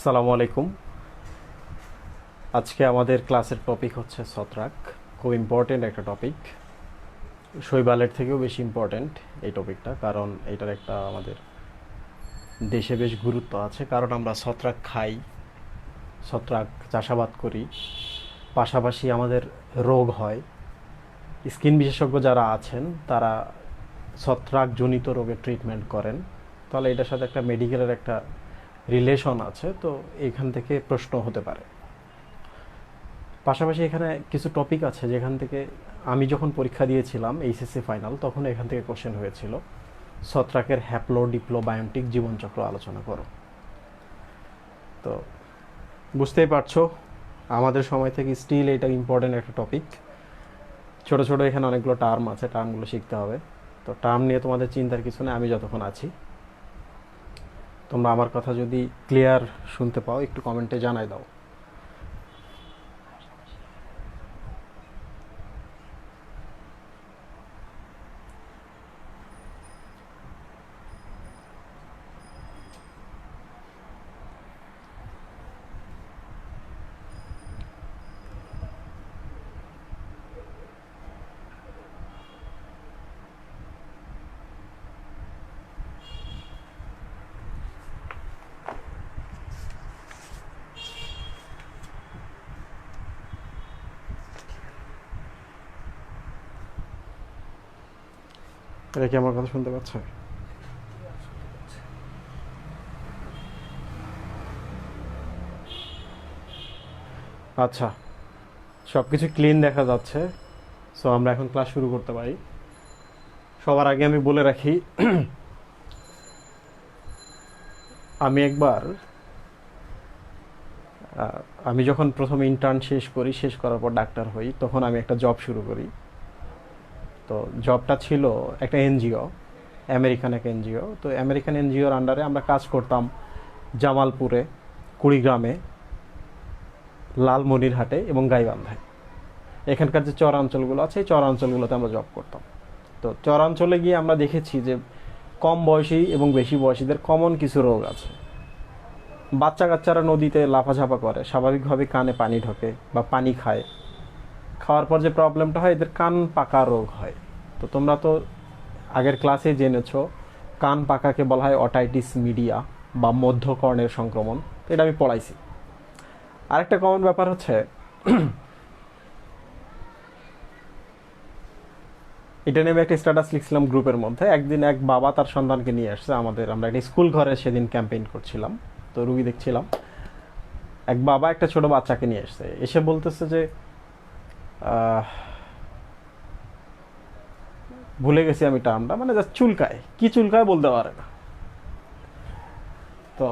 আসসালামু আলাইকুম। আজকে আমাদের ক্লাসের টপিক হচ্ছে ছত্রাক। খুব ইম্পর্টেন্ট একটা টপিক, শৈবালের থেকেও বেশি ইম্পর্টেন্ট এই টপিকটা, কারণ এটার একটা আমাদের দেশে বেশ গুরুত্ব আছে। কারণ আমরা ছত্রাক খাই, ছত্রাক চাষাবাদ করি, পাশাপাশি আমাদের রোগ হয়। স্কিন বিশেষজ্ঞ যারা আছেন তারা ছত্রাকজনিত রোগের ট্রিটমেন্ট করেন। তাহলে এটার সাথে একটা মেডিকেলের একটা রিলেশন আছে, তো এখান থেকে প্রশ্ন হতে পারে। পাশাপাশি এখানে কিছু টপিক আছে যেখান থেকে আমি যখন পরীক্ষা দিয়েছিলাম এইচএসসি ফাইনাল, তখন এখান থেকে কোশ্চেন হয়েছিল, ছত্রাকের হ্যাপ্লো ডিপ্লো বায়োটিক জীবনচক্র আলোচনা করো। তো বুঝতেই পারছো আমাদের সময় থেকে স্টিল এটা ইম্পর্টেন্ট একটা টপিক। ছোট ছোট এখানে অনেকগুলো টার্ম আছে, টার্মগুলো শিখতে হবে। তো টার্ম নিয়ে তোমাদের চিন্তার কিছু নেই, আমি যতক্ষণ আছি। তোমরা আমার কথা যদি ক্লিয়ার শুনতে পাও একটু কমেন্টে জানাই দাও। এটা কি আমার কথা শুনতে পাচ্ছ? আচ্ছা, সব কিছু ক্লিন দেখা যাচ্ছে। সো আমরা এখন ক্লাস শুরু করতে পারি। সবার আগে আমি বলে রাখি, আমি একবার আমি যখন প্রথমে ইন্টার্ন শেষ করার পর ডাক্তার হই, তখন আমি একটা জব শুরু করি। তো জবটা ছিল একটা এনজিও, আমেরিকান এক এনজিও। তো আমেরিকান এনজিওর আন্ডারে আমরা কাজ করতাম জামালপুরে, কুড়িগ্রামে, লালমনিরহাটে এবং গাইবান্ধায়। এখানকার যে চরাঞ্চলগুলো আছে এই চরাঞ্চলগুলোতে আমরা জব করতাম। তো চরাঞ্চলে গিয়ে আমরা দেখেছি যে কম বয়সী এবং বেশি বয়সীদের কমন কিছু রোগ আছে। বাচ্চা কাচ্চারা নদীতে লাফাঝাপা করে, স্বাভাবিকভাবে কানে পানি ঢোকে বা পানি খায়। খাওয়ার পর যে প্রবলেমটা হয়, এদের কান পাকা রোগ হয়। তো তোমরা তো আগের ক্লাসে জেনেছো, কান পাকাকে বলা হয় অটাইটিস মিডিয়া বা মধ্যকর্ণের সংক্রমণ। তো এটা আমি পড়াইছি। আরেকটা কমন ব্যাপার হচ্ছে, এটা নিয়ে আমি একটা স্ট্যাটাস লিখছিলাম গ্রুপের মধ্যে। একদিন এক বাবা তার সন্তানকে নিয়ে আসছে আমরা একটা স্কুল ঘরে সেদিন ক্যাম্পেইন করছিলাম, তো রুগী দেখছিলাম। এক বাবা একটা ছোট বাচ্চাকে নিয়ে আসছে, এসে বলতেছে যে ভুলে গেছি আমি টার্মটা, মানে জাস্ট চুলকায়, কি চুলকায় বলতে পারে না। তো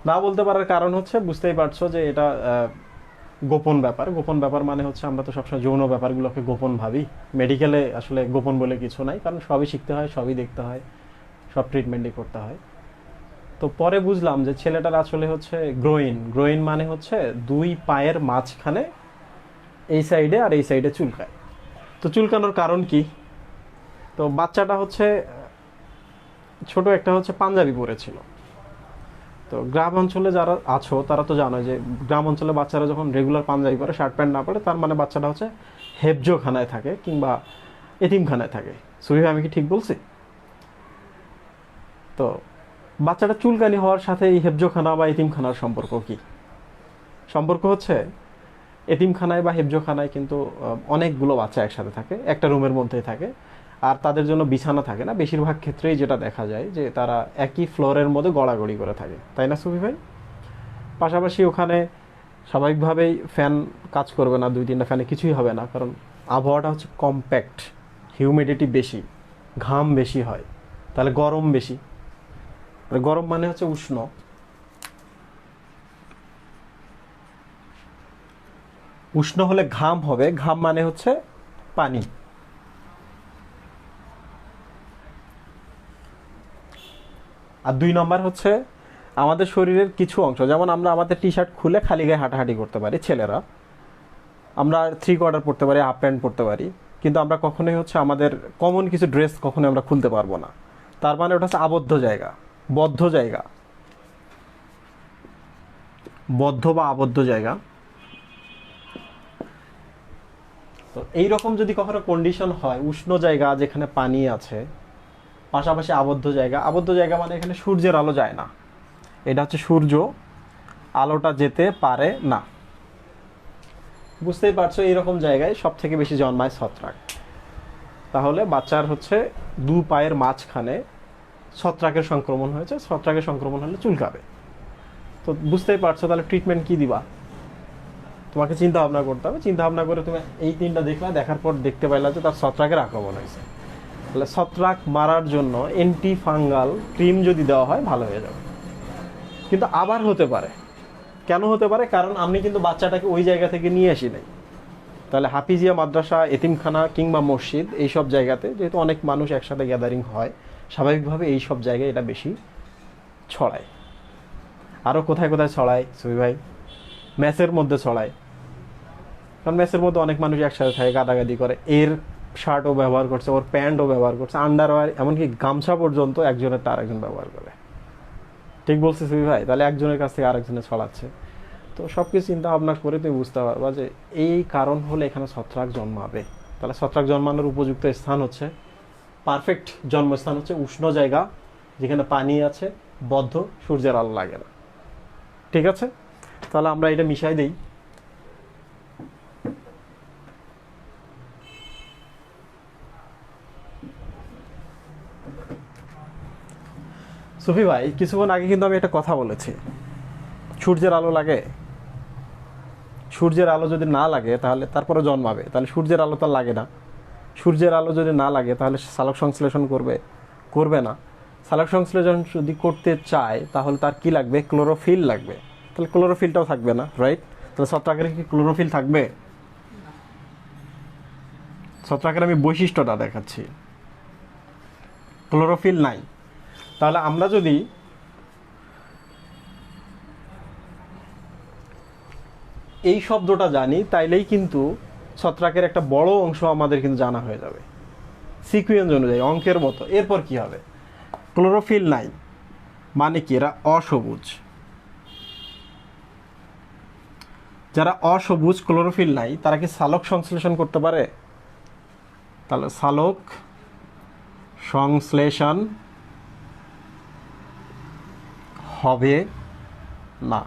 না বলতে পারার কারণ হচ্ছে, বুঝতেই পারছো যে এটা গোপন ব্যাপার। গোপন ব্যাপার মানে হচ্ছে আমরা তো সবসময় যৌন ব্যাপারগুলোকে গোপন ভাবি। মেডিকেলে আসলে গোপন বলে কিছু নাই, কারণ সবই শিখতে হয়, সবই দেখতে হয়, সব ট্রিটমেন্টই করতে হয়। তো পরে বুঝলাম যে ছেলেটার আসলে হচ্ছে গ্রোইন। গ্রোইন মানে হচ্ছে দুই পায়ের মাঝখানে এই সাইডে আর এই সাইডে চুলকায়। তো চুলকানোর কারণ কি? তো বাচ্চাটা হচ্ছে ছোট একটা হচ্ছে পাঞ্জাবি পরেছিল। তো গ্রাম অঞ্চলে যারা আছো তারা তো জানো যে গ্রাম অঞ্চলে বাচ্চারা যখন রেগুলার পাঞ্জাবি পরে, শার্ট প্যান্ট না পরে, তার মানে বাচ্চাটা হচ্ছে হেফজোখানায় থাকে কিংবা এতিমখানায় থাকে। সুহিব, আমি কি ঠিক বলছি? তো বাচ্চাটা চুলকানি হওয়ার সাথে এই হেফজোখানা বা এতিমখানার সম্পর্ক কি? সম্পর্ক হচ্ছে এতিমখানায় বা হেফজোখানায় কিন্তু অনেকগুলো বাচ্চা একসাথে থাকে, একটা রুমের মধ্যেই থাকে, আর তাদের জন্য বিছানা থাকে না। বেশিরভাগ ক্ষেত্রেই যেটা দেখা যায় যে তারা একই ফ্লোরের মধ্যে গড়াগড়ি করে থাকে, তাই না সুফি ভাই? পাশাপাশি ওখানে স্বাভাবিকভাবেই ফ্যান কাজ করবে না, দুই তিনটা ফ্যানে কিছুই হবে না, কারণ আবহাওয়াটা হচ্ছে কম্প্যাক্ট, হিউমিডিটি বেশি, ঘাম বেশি হয়, তাহলে গরম বেশি। গরম মানে হচ্ছে উষ্ণ। উষ্ণ হলে ঘাম হবে, ঘাম মানে হচ্ছে পানি। আর দুই নম্বর হচ্ছে আমাদের শরীরের কিছু অংশ, যেমন আমরা আমাদের টি শার্ট খুলে খালি গায়ে হাঁটাহাঁটি করতে পারি ছেলেরা, আমরা থ্রি কোয়ার্টার পরতে পারি, হাফ প্যান্ট পরতে পারি, কিন্তু আমরা কখনোই হচ্ছে আমাদের কমন কিছু ড্রেস কখনোই আমরা খুলতে পারবো না। তার মানে ওটা হচ্ছে আবদ্ধ জায়গা, বদ্ধ জায়গা, বদ্ধ বা আবদ্ধ জায়গা। তো এইরকম যদি কখনো কন্ডিশন হয়, উষ্ণ জায়গা যেখানে পানি আছে, পাশাপাশি আবদ্ধ জায়গা, আবদ্ধ জায়গা মানে এখানে সূর্যের আলো যায় না, এটা হচ্ছে সূর্য আলোটা যেতে পারে না, বুঝতেই পারছো? এইরকম জায়গায় সব থেকে বেশি জন্মায় ছত্রাক। তাহলে বাচ্চার হচ্ছে দু পায়ের মাঝখানে ছত্রাকের সংক্রমণ হয়েছে, ছত্রাকের সংক্রমণ হলে চুলকাবে। তো বুঝতেই পারছো, তাহলে ট্রিটমেন্ট কি দিবা? তোমাকে চিন্তা ভাবনা করতে হবে। চিন্তা ভাবনা করে তুমি এই তিনটা দেখলা, দেখার পর দেখতে পাইলা যে তার ছত্রাকের আক্রমণ হয়েছে, তাহলে ছত্রাক মারার জন্য অ্যান্টি ফাঙ্গাল ক্রিম যদি দেওয়া হয় ভালো হয়ে যাবে। কিন্তু আবার হতে পারে, কেন হতে পারে? কারণ আমি কিন্তু বাচ্চাটাকে ওই জায়গা থেকে নিয়ে আসি নাই। তাহলে হাফিজিয়া মাদ্রাসা, এতিমখানা কিংবা মসজিদ, এইসব জায়গাতে যেহেতু অনেক মানুষ একসাথে গ্যাদারিং হয়, স্বাভাবিকভাবে এই সব জায়গায় এটা বেশি ছড়ায়। আরও কোথায় কোথায় ছড়ায় সুবি ভাই? ম্যাচের মধ্যে ছড়ায়, কারণ ম্যাচের মধ্যে অনেক মানুষ একসাথে থাকে, গাদাগাদি করে, এর শার্টও ব্যবহার করছে, ওর প্যান্টও ব্যবহার করছে, আন্ডারওয়্যার, এমনকি গামছা পর্যন্ত একজনের তা আরেকজন ব্যবহার করে। ঠিক বলছি সুবি ভাই? তাহলে একজনের কাছ থেকে আরেকজনে ছড়াচ্ছে। তো সব কিছু চিন্তা ভাবনা করে তুমি বুঝতে পারবা যে এই কারণ হলে এখানে ছত্রাক জন্মাবে। তাহলে ছত্রাক জন্মানোর উপযুক্ত স্থান হচ্ছে, পারফেক্ট জন্মস্থান হচ্ছে উষ্ণ জায়গা যেখানে পানি আছে, বদ্ধ, সূর্যের আলো লাগে না। ঠিক আছে, তাহলে আমরা এটা মিশাই দিই। সুফি ভাই, কিছুক্ষণ আগে কিন্তু আমি একটা কথা বলেছি, সূর্যের আলো লাগে। সূর্যের আলো যদি না লাগে তাহলে তারপরে জন্মাবে, তাহলে সূর্যের আলো তো লাগে না। সূর্যের আলো যদি না লাগে তাহলে সালোক সংশ্লেষণ করবে? করবে না। সালোক সংশ্লেষণ যদি করতে চায় তাহলে তার কি লাগবে? ক্লোরোফিল লাগবে। তাহলে ক্লোরোফিলটাও থাকবে না, রাইট? তাহলে ছত্রাকের কি ক্লোরোফিল থাকবে? ছত্রাকের আমি বৈশিষ্ট্যটা দেখাচ্ছি, ক্লোরোফিল নাই। তাহলে আমরা যদি এই শব্দটা জানি তাইলেই কিন্তু ছত্রাকের একটা বড় অংশ আমাদের কিন্তু জানা হয়ে যাবে সিকুয়েন্স অনুযায়ী, অঙ্কের মতো। এরপর কি হবে? ক্লোরোফিল নাই মানে কি? এরা অসবুজ। যারা অসবুজ, ক্লোরোফিল নাই, তারা কি সালোক সংশ্লেষণ করতে পারে? তাহলে সালোক সংশ্লেষণ হবে না।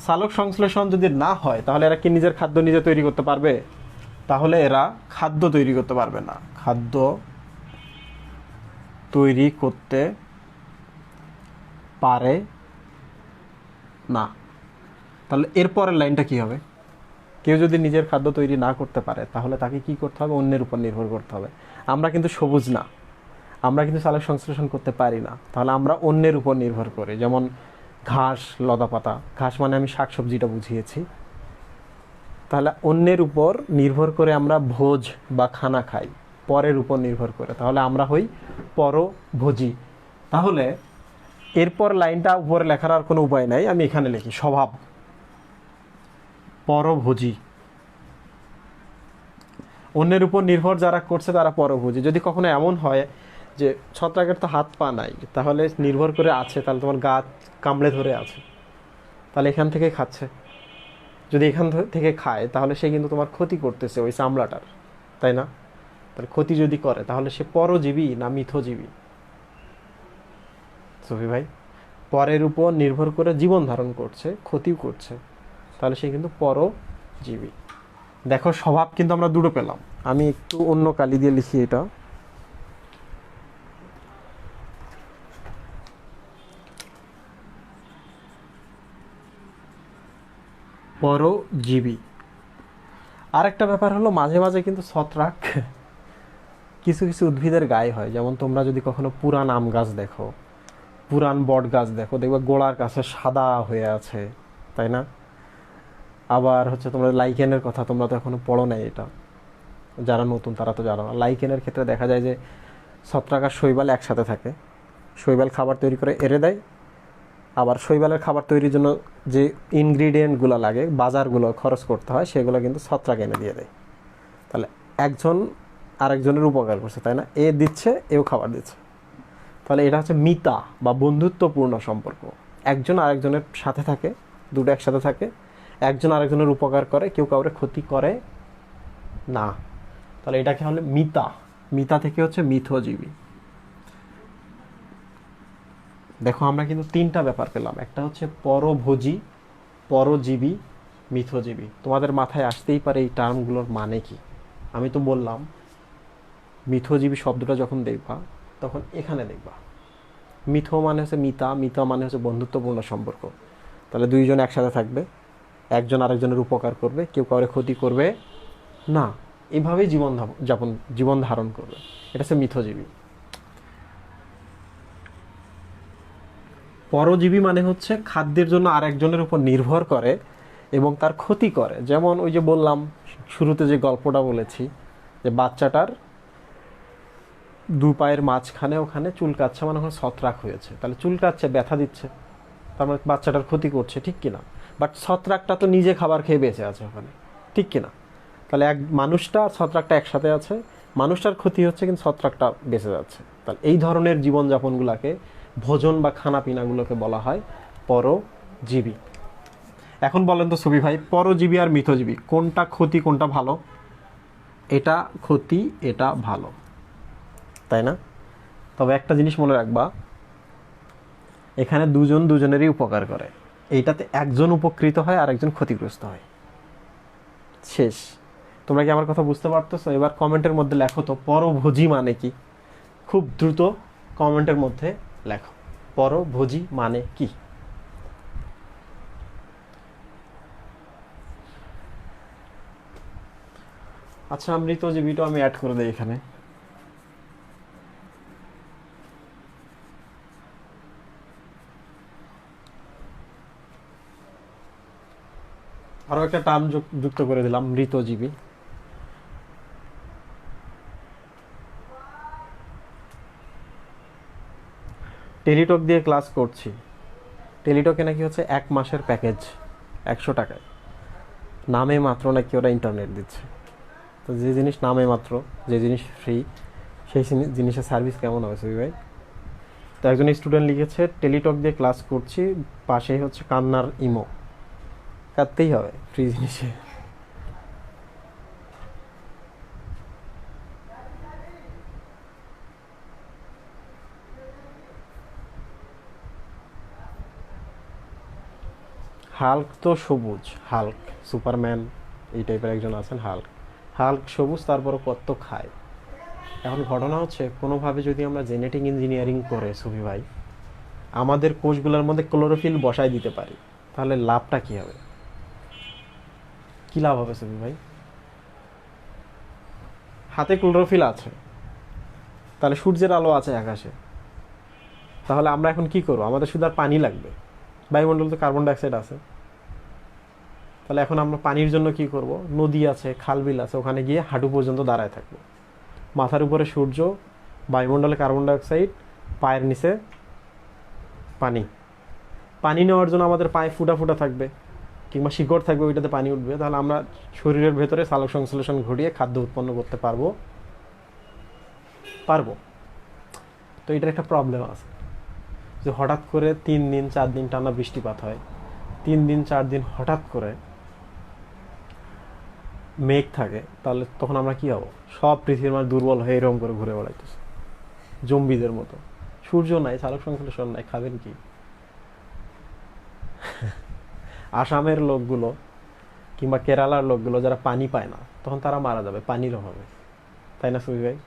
সালোক সংশ্লেষণ যদি না হয় তাহলে এরা কি নিজের খাদ্য নিজে তৈরি করতে পারবে? তাহলে এরা খাদ্য তৈরি করতে পারবে না, খাদ্য তৈরি করতে পারে না। তাহলে এরপরের লাইনটা কি হবে? কেউ যদি নিজের খাদ্য তৈরি না করতে পারে তাহলে তাকে কি করতে হবে? অন্যের উপর নির্ভর করতে হবে। আমরা কিন্তু সবুজ না, আমরা কিন্তু সালোক সংশ্লেষণ করতে পারি না, তাহলে আমরা অন্যের উপর নির্ভর করি। যেমন ঘাস, লতাপাতা, ঘাস মানে আমি শাকসবজিটা বুঝিয়েছি। তাহলে অন্যের উপর নির্ভর করে আমরা ভোজ বা খানা খাই, পরের উপর নির্ভর করে, তাহলে আমরা হই পরভোজী। তাহলে এরপর লাইনটা উপরে লেখার আর কোনো উপায় নাই, আমি এখানে লিখি স্বভাব পরভোজী। অন্যের উপর নির্ভর যারা করছে তারা পরভোজী। যদি কখনো এমন হয় যে ছত্রাকের তো হাত পা নাই, তাহলে নির্ভর করে আছে, তাহলে তোমার গা কামড়ে ধরে আছে, তাহলে এখান থেকে খাচ্ছে। যদি এখান থেকে খায় তাহলে সে কিন্তু তোমার ক্ষতি করতেছে ওই চামড়াটার, তাই না? তাহলে ক্ষতি যদি করে তাহলে সে পরজীবী না মিথজীবী? সফি ভাই, পরের উপর নির্ভর করে জীবন ধারণ করছে, ক্ষতিও করছে, তাহলে সে কিন্তু পরজীবী। দেখো স্বভাব কিন্তু আমরা দুটো পেলাম। আমি একটু অন্য কালি দিয়ে লিখি এটা। পরজীবী। আরেকটা ব্যাপার হলো, মাঝে মাঝে কিন্তু ছত্রাক কিছু কিছু উদ্ভিদের গায়ে হয়। যেমন তোমরা যদি কখনো পুরান আম গাছ দেখো, পুরান বট গাছ দেখো, দেখবে গোড়ার কাছে সাদা হয়ে আছে, তাই না? আবার হচ্ছে তোমরা লাইকেনের কথা তোমরা তো এখনো পড়ো নাই, এটা যারা নতুন তারা তো জানো না। লাইকেনের ক্ষেত্রে দেখা যায় যে ছত্রাক আর শৈবাল একসাথে থাকে, শৈবাল খাবার তৈরি করে এরে দেয়, আবার শৈবালের খাবার তৈরির জন্য যে ইনগ্রিডিয়েন্টগুলো লাগে, বাজারগুলো খরচ করতে হয়, সেগুলো কিন্তু ছত্রাক এনে দিয়ে দেয়। তাহলে একজন আরেকজনের উপকার করছে, তাই না? এ দিচ্ছে, এও খাবার দিচ্ছে, তাহলে এটা হচ্ছে মিতা বা বন্ধুত্বপূর্ণ সম্পর্ক। একজন আরেকজনের সাথে থাকে, দুটো একসাথে থাকে, একজন আরেকজনের উপকার করে, কেউ কাউরে ক্ষতি করে না, তাহলে এটাকে হলে মিতা। মিতা থেকে হচ্ছে মিথজীবী। দেখো আমরা কিন্তু তিনটা ব্যাপার পেলাম, একটা হচ্ছে পরভোজী, পরজীবী, মিথজীবী। তোমাদের মাথায় আসতেই পারে এই টার্মগুলোর মানে কি। আমি তো বললাম মিথজীবী শব্দটা যখন দেখবা তখন এখানে দেখবা মিথ মানে হচ্ছে মিতা, মিতা মানে হচ্ছে বন্ধুত্বপূর্ণ সম্পর্ক। তাহলে দুইজন একসাথে থাকবে, একজন আরেকজনের উপকার করবে, কেউ কাউরে ক্ষতি করবে না, এভাবেই জীবন ধারণ করবে, এটা হচ্ছে মিথজীবী। পরজীবী মানে হচ্ছে খাদ্যের জন্য আরেকজনের উপর নির্ভর করে এবং তার ক্ষতি করে। যেমন ওই যে বললাম শুরুতে যে গল্পটা বলেছি, যে বাচ্চাটার দু পায়ের মাঝখানে ওখানে চুলকাচ্ছে, মানে ওখানে ছত্রাক হয়েছে, তাহলে চুলকাচ্ছে, ব্যথা দিচ্ছে, তার মানে বাচ্চাটার ক্ষতি করছে, ঠিক কিনা? বাট ছত্রাকটা তো নিজে খাবার খেয়ে বেঁচে আছে ওখানে, ঠিক কিনা? তাহলে এক মানুষটা ছত্রাকটা একসাথে আছে, মানুষটার ক্ষতি হচ্ছে কিন্তু ছত্রাকটা বেঁচে যাচ্ছে। তাহলে এই ধরনের জীবনযাপনগুলোকে, ভোজন বা খানাপিনাগুলোকে বলা হয় পরজীবী। এখন বলেন তো সুবি ভাই, পরজীবী আর মিথজীবী কোনটা ক্ষতি কোনটা ভালো? এটা ক্ষতি, এটা ভালো, তাই না? তবে একটা জিনিস মনে রাখবা, এখানে দুজন দুজনেরই উপকার করে, এইটাতে একজন উপকৃত হয় আর একজন ক্ষতিগ্রস্ত হয়, শেষ। তোমরা কি আমার কথা বুঝতে পারতেছো? এবার কমেন্টের মধ্যে লেখো তো পরভোজী মানে কি, খুব দ্রুত কমেন্টের মধ্যে লেখো পরভোজী মানে কি। আচ্ছা, মৃতজীবীটা আমি অ্যাড করে দিই এখানে। আরো একটা টার্ম যুক্ত করে দিলাম, মৃতজীবী। টেলিটক দিয়ে ক্লাস করছি, টেলিটকে নাকি হচ্ছে 1 মাসের প্যাকেজ 100 টাকায়, নামে মাত্র নাকি ওরা ইন্টারনেট দিচ্ছে। তো যে জিনিস নামে মাত্র, যে জিনিস ফ্রি, সেই জিনিসের সার্ভিস কেমন হবে সুবি ভাই? তো একজন স্টুডেন্ট লিখেছে টেলিটক দিয়ে ক্লাস করছি, পাশেই হচ্ছে কান্নার ইমো, কাঁদতেই হবে ফ্রি জিনিসে। হাল্ক তো সবুজ, হাল্ক সুপারম্যান এই টাইপের একজন আছেন হাল্ক, হাল্ক সবুজ, তারপরে কত খায়। এখন ঘটনা হচ্ছে কোনোভাবে যদি আমরা জেনেটিক ইঞ্জিনিয়ারিং করে সুফি ভাই আমাদের কোষগুলোর মধ্যে ক্লোরোফিল বসায় দিতে পারি, তাহলে লাভটা কি হবে? কি লাভ হবে সুফি ভাই? হাতে ক্লোরোফিল আছে, তাহলে সূর্যের আলো আছে আকাশে, তাহলে আমরা এখন কি করবো? আমাদের শুধু আর পানি লাগবে, বায়ুমণ্ডলে তো কার্বন ডাইঅক্সাইড আছে। তাহলে এখন আমরা পানির জন্য কি করব? নদী আছে, খালবিল আছে, ওখানে গিয়ে হাঁটু পর্যন্ত দাঁড়ায় থাকবো। মাথার উপরে সূর্য, বায়ুমণ্ডলে কার্বন ডাইঅক্সাইড, পায়ের নিচে পানি। পানি নেওয়ার জন্য আমাদের পায়ে ফুটা ফুটা থাকবে কিংবা শিকড় থাকবে, ওইটাতে পানি উঠবে। তাহলে আমরা শরীরের ভেতরে সালোক সংশ্লেষণ ঘটিয়ে খাদ্য উৎপন্ন করতে পারবো। তো এটার একটা প্রবলেম আছে যে হঠাৎ করে 3 দিন 4 দিন টানা বৃষ্টিপাত হয়, 3 দিন 4 দিন হঠাৎ করে মেঘ থাকে, তাহলে তখন আমরা কি হবো? সব পৃথিবীর মানুষ দুর্বল হয়ে এরকম করে ঘুরে বেড়াইতেছে জম্বিদের মতো। সূর্য নাই, সালোক সংশ্লেষণ নাই, খাবেন কি? আসামের লোকগুলো কিংবা কেরালার লোকগুলো যারা পানি পায় না, তখন তারা মারা যাবে পানির অভাবে, তাই না সুবি ভাই?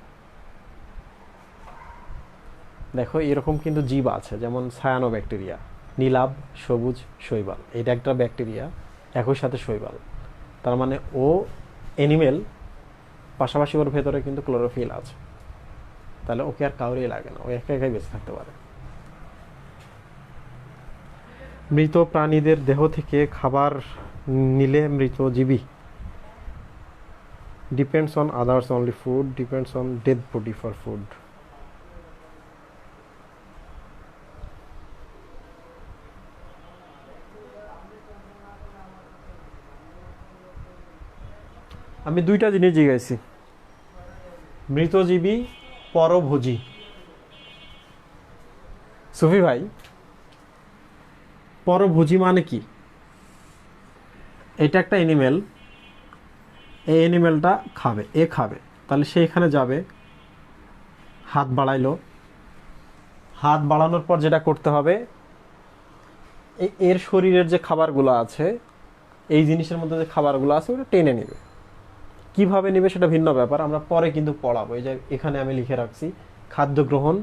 দেখো এরকম কিন্তু জীব আছে, যেমন সায়ানো ব্যাকটেরিয়া, নীলাভ, সবুজ, শৈবাল। এটা একটা ব্যাকটেরিয়া, একই সাথে শৈবাল। তার মানে ও অ্যানিমেল, পাশাপাশি ওর ভেতরে কিন্তু ক্লোরোফিল আছে। তাহলে ওকে আর কাউরেই লাগে না, ও একা একাই বেঁচে থাকতে পারে। মৃত প্রাণীদের দেহ থেকে খাবার নিলে মৃতজীবী। Depends on others only food, depends on dead body for food. আমি 2টা জিনিস জিজ্ঞাসি, মৃতজীবী, পরভোজী। সুফি ভাই, পরভোজী মানে কি? এটা একটা অ্যানিমেল, এই অ্যানিমেলটা খাবে, এ খাবে, তাহলে সে এখানে যাবে, হাত বাড়াইলো, হাত বাড়ানোর পর যেটা করতে হবে, এর শরীরের যে খাবারগুলো আছে, এই জিনিসের মধ্যে যে খাবারগুলো আছে, ওটা টেনে নেবে। কিভাবে নেবে সেটা ভিন্ন ব্যাপার, আমরা পরে কিন্তু পড়াবো। এই যে এখানে আমি লিখে রাখছি খাদ্য গ্রহণ,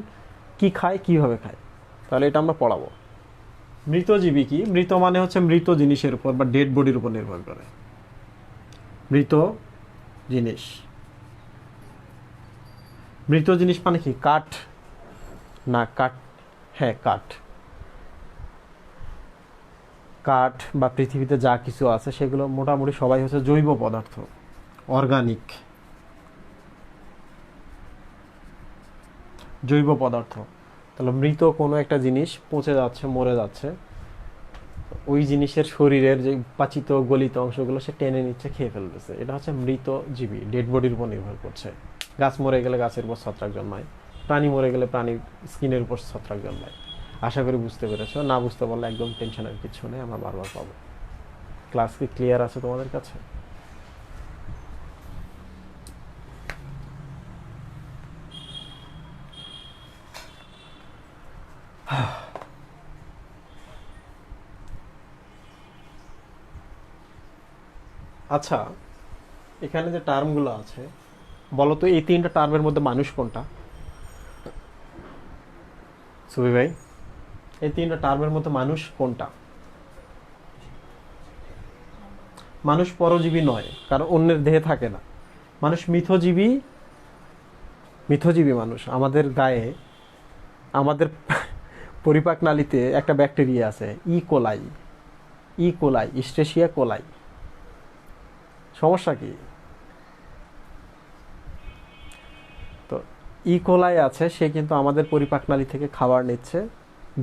কি খায়, কিভাবে খায়, তাহলে এটা আমরা পড়াবো। মৃতজীবী কি? মৃত মানে হচ্ছে মৃত জিনিসের উপর বা ডেড বডির উপর নির্ভর করে। মৃত জিনিস, মৃত জিনিস মানে কি? কাঠ না, কাঠ, হ্যাঁ কাঠ। কাঠ বা পৃথিবীতে যা কিছু আছে সেগুলো মোটামুটি সবাই হচ্ছে জৈব পদার্থ, অর্গানিক, জৈব পদার্থ। তাহলে মৃত কোনো একটা জিনিস পচে যাচ্ছে, মরে যাচ্ছে, ওই জিনিসের শরীরের যে পাচিত গলিত অংশগুলো সে টেনে নিচ্ছে, খেয়ে ফেলতেছে, এটা হচ্ছে মৃত জীবী, ডেড বডির উপর নির্ভর করছে। গাছ মরে গেলে গাছের উপর ছত্রাক জন্মায়, প্রাণী মরে গেলে প্রাণীর স্কিনের উপর ছত্রাক জন্মায়। আশা করি বুঝতে পেরেছো। না বুঝতে পারলে একদম টেনশনের কিছু নেই, আমরা বারবার পাবো। ক্লাস কি ক্লিয়ার আছে তোমাদের কাছে? আচ্ছা, এখানে যে টার্মগুলো আছে, বলো তো এই 3টা টার্মের মধ্যে মানুষ কোনটা? সুবি ভাই, এই 3টা টার্মের মধ্যে মানুষ কোনটা? মানুষ পরজীবী নয়, কারণ অন্যের দেহে থাকে না। মানুষ মিথজীবী, মিথজীবী মানুষ। আমাদের গায়ে, আমাদের পরিপাক নালীতে একটা ব্যাকটেরিয়া আছে, ইকোলাই, ইকোলাই, স্টেশিয়া কোলাই। সমস্যা কি? তো ইকোলাই আছে, সে কিন্তু আমাদের পরিপাক নালী থেকে খাবার নিচ্ছে,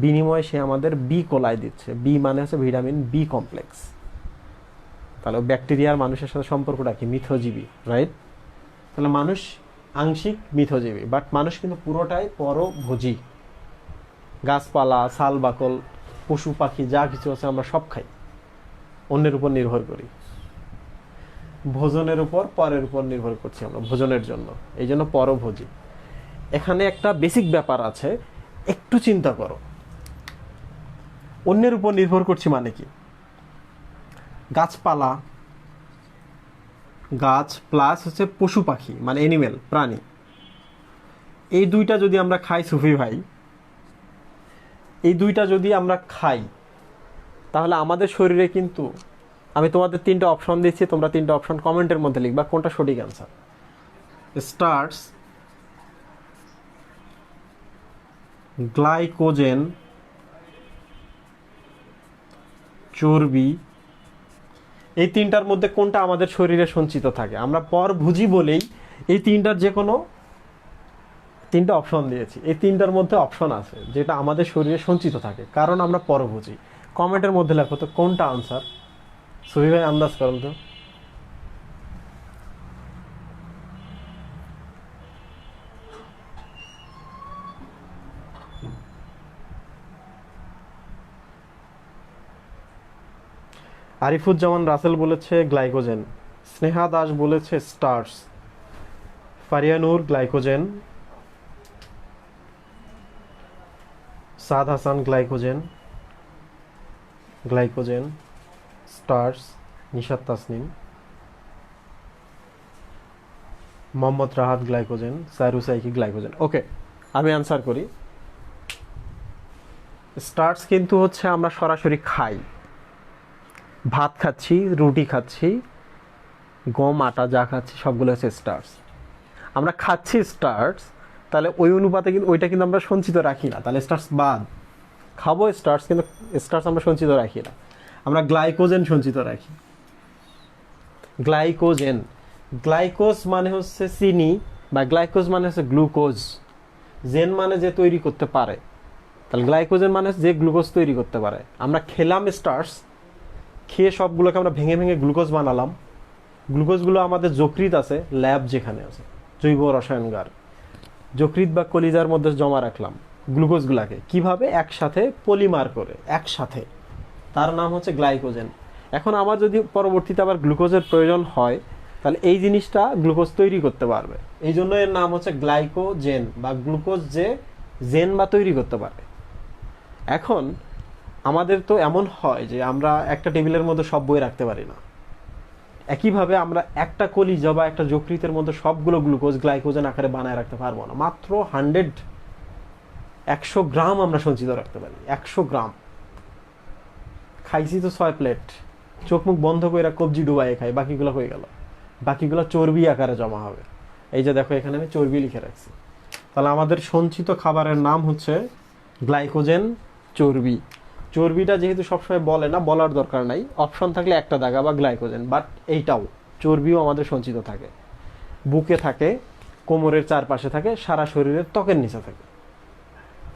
বিনিময়ে সে আমাদের বি কোলাই দিচ্ছে। বি মানে হচ্ছে ভিটামিন বি কমপ্লেক্স। তাহলে ব্যাকটেরিয়ার মানুষের সাথে সম্পর্কটা কি? মিথজীবী, রাইট? তাহলে মানুষ আংশিক মিথজীবী, বাট মানুষ কিন্তু পুরোটাই পরভোজী। গাছপালা, ছাল বাকল, পশু পাখি যা কিছু আছে আমরা সব খাই, অন্যের উপর নির্ভর করি। ভোজনের উপর, পরের উপর নির্ভর করছি আমরা ভোজনের জন্য, এই জন্য পরভোজী। এখানে একটা বেসিক ব্যাপার আছে, একটু চিন্তা করো। অন্যের উপর নির্ভর করছি মানে কি? গাছপালা, গাছ প্লাস হচ্ছে পশু পাখি মানে অ্যানিমেল, প্রাণী, এই 2টা যদি আমরা খাই সুফি ভাই, এই 2টা যদি আমরা খাই, তাহলে আমাদের শরীরে কিন্তু, আমি তোমাদের 3টা অপশন দিচ্ছি, তোমরা 3টা অপশন কমেন্টের মধ্যে লিখবা কোনটা সঠিক অ্যান্সার। স্টার্টস গ্লাইকোজেন, চর্বি, এই তিনটার মধ্যে কোনটা আমাদের শরীরে সঞ্চিত থাকে? আমরা পরভোজী বলেই এই তিনটার যে কোনো তিনটা অপশন দিয়েছি। এই তিনটার মধ্যে অপশন আছে যেটা আমাদের শরীরে সঞ্চিত থাকে, কারণ আমরা পরভোজী। কমেন্টের মধ্যে লেখো তো কোনটা আনসার। সুবি ভাই আন্দাজ করুন তো। আরিফুজ্জামান রাসেল বলেছে গ্লাইকোজেন, স্নেহা দাস বলেছে starch, Fariyanur glycogen, Saad Hasan glycogen, glycogen, starch, Nishat Tasnim, Mohammad Rahat glycogen, সাইরুসাইকি গ্লাইকোজেন। ওকে, আমি আনসার করি। স্টার্স কিন্তু হচ্ছে আমরা সরাসরি খাই, ভাত খাচ্ছি, রুটি খাচ্ছি, গম আটা যা খাচ্ছি সবগুলো হচ্ছে স্টার্স। আমরা খাচ্ছি স্টার্স, তাহলে ওই অনুপাতে কিন্তু ওইটা কিন্তু আমরা সঞ্চিত রাখি না, তাহলে স্টার্স বাদ। খাবো স্টার্স, কিন্তু স্টার্স আমরা সঞ্চিত রাখি না, আমরা গ্লাইকোজেন সঞ্চিত রাখি। গ্লাইকোজেন, গ্লাইকোজ মানে হচ্ছে চিনি, বা গ্লাইকোজ মানে হচ্ছে গ্লুকোজ, জেন মানে যে তৈরি করতে পারে, তাহলে গ্লাইকোজেন মানে যে গ্লুকোজ তৈরি করতে পারে। আমরা খেলাম স্টার্স, খেয়ে সবগুলোকে আমরা ভেঙে ভেঙে গ্লুকোজ বানালাম। গ্লুকোজগুলো আমাদের যকৃৎ আছে, ল্যাব যেখানে আছে, জৈব রসায়নগার, যকৃৎ বা কলিজার মধ্যে জমা রাখলাম গ্লুকোজগুলোকে, কিভাবে? একসাথে পলিমার করে, একসাথে, তার নাম হচ্ছে গ্লাইকোজেন। এখন আমার যদি পরবর্তীতে আবার গ্লুকোজের প্রয়োজন হয়, তাহলে এই জিনিসটা গ্লুকোজ তৈরি করতে পারবে, এই জন্য এর নাম হচ্ছে গ্লাইকোজেন, বা গ্লুকোজ যে জেন বা তৈরি করতে পারে। এখন আমাদের তো এমন হয় যে আমরা একটা টেবিলের মধ্যে সব বই রাখতে পারি না, একইভাবে আমরা একটা কলিজা বা একটা যকৃতের মধ্যে সবগুলো গ্লুকোজ গ্লাইকোজেন আকারে বানায় রাখতে পারবো না। মাত্র 100 গ্রাম আমরা সঞ্চিত রাখতে পারি, 100 গ্রাম। খাইছি তো 6 প্লেট, চোখ মুখ বন্ধ করে কবজি ডুবাইয়ে খাই, বাকিগুলো হয়ে গেল, বাকিগুলো চর্বি আকারে জমা হবে। এই যে দেখো এখানে আমি চর্বি লিখে রাখছি। তাহলে আমাদের সঞ্চিত খাবারের নাম হচ্ছে গ্লাইকোজেন, চর্বি। চর্বিটা যেহেতু সবসময় বলে না, বলার দরকার নাই, অপশন থাকলে একটা দাগা বা গ্লাইকোজেন, বাট এইটাও চর্বিও আমাদের সঞ্চিত থাকে, বুকে থাকে, কোমরের চারপাশে থাকে, সারা শরীরের ত্বকের নিচে থাকে।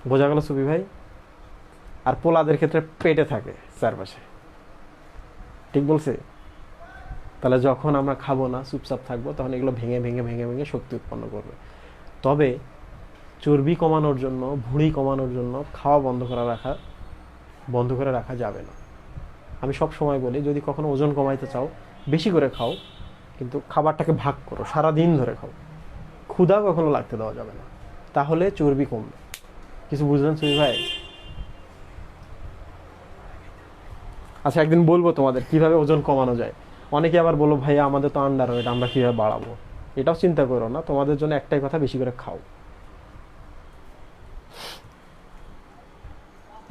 বোঝা গেল সুবি ভাই? আর পোলাদের ক্ষেত্রে পেটে থাকে চারপাশে, ঠিক বলছে? তাহলে যখন আমরা খাবো না, চুপচাপ থাকবো, তখন এগুলো ভেঙে ভেঙে ভেঙে ভেঙে শক্তি উৎপন্ন করবে। তবে চর্বি কমানোর জন্য, ভুঁড়ি কমানোর জন্য খাওয়া বন্ধ করে রাখা যাবে না। আমি সব সময় বলি, যদি কখনো ওজন কমাইতে চাও বেশি করে খাও, কিন্তু খাবারটাকে ভাগ করো, সারা দিন ধরে খাও, ক্ষুধা কখনো লাগতে দেওয়া যাবে না, তাহলে চর্বি কমবে। কিছু বুঝলেন সুবি ভাই? আচ্ছা, একদিন বলবো তোমাদের কিভাবে ওজন কমানো যায়। অনেকে আবার বলো ভাইয়া আমাদের তো আন্ডার ওয়েট, আমরা কিভাবে বাড়াবো? এটাও চিন্তা করো না, তোমাদের জন্য একটাই কথা, বেশি করে খাও।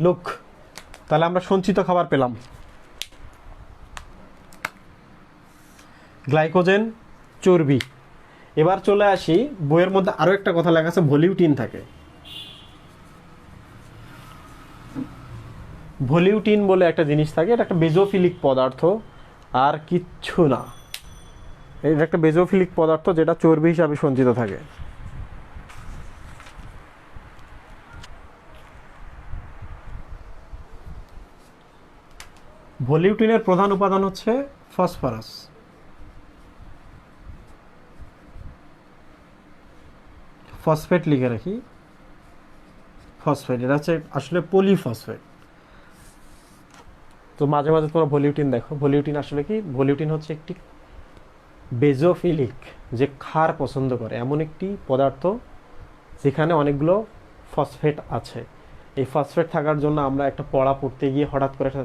লোক, তাহলে আমরা সঞ্চিত খাবার পেলাম, গ্লাইকোজেন, চর্বি। এবার চলে আসি, বইয়ের মধ্যে আরো একটা কথা লেখা আছে, ভলিউটিন থাকে। ভলিউটিন বলে একটা জিনিস থাকে, এটা একটা বেজোফিলিক পদার্থ, আর কিচ্ছু না। এটা একটা বেজোফিলিক পদার্থ যেটা চর্বি হিসাবে সঞ্চিত থাকে। ভলিউটিনের প্রধান উপাদান হচ্ছে ফসফরাস। ফসফেট লিখে রাখি, ফসফেট, এটা হচ্ছে আসলে পলিফসফেট। তো মাঝে মাঝে তোমরা ভলিউটিন দেখো। ভলিউটিন আসলে কি? ভলিউটিন হচ্ছে একটি বেজোফিলিক, যে ক্ষার পছন্দ করে এমন একটি পদার্থ যেখানে অনেকগুলো ফসফেট আছে। এই ফসফেট থাকার জন্য আমরা একটা পড়া পড়তে গিয়ে হঠাৎ করে একটা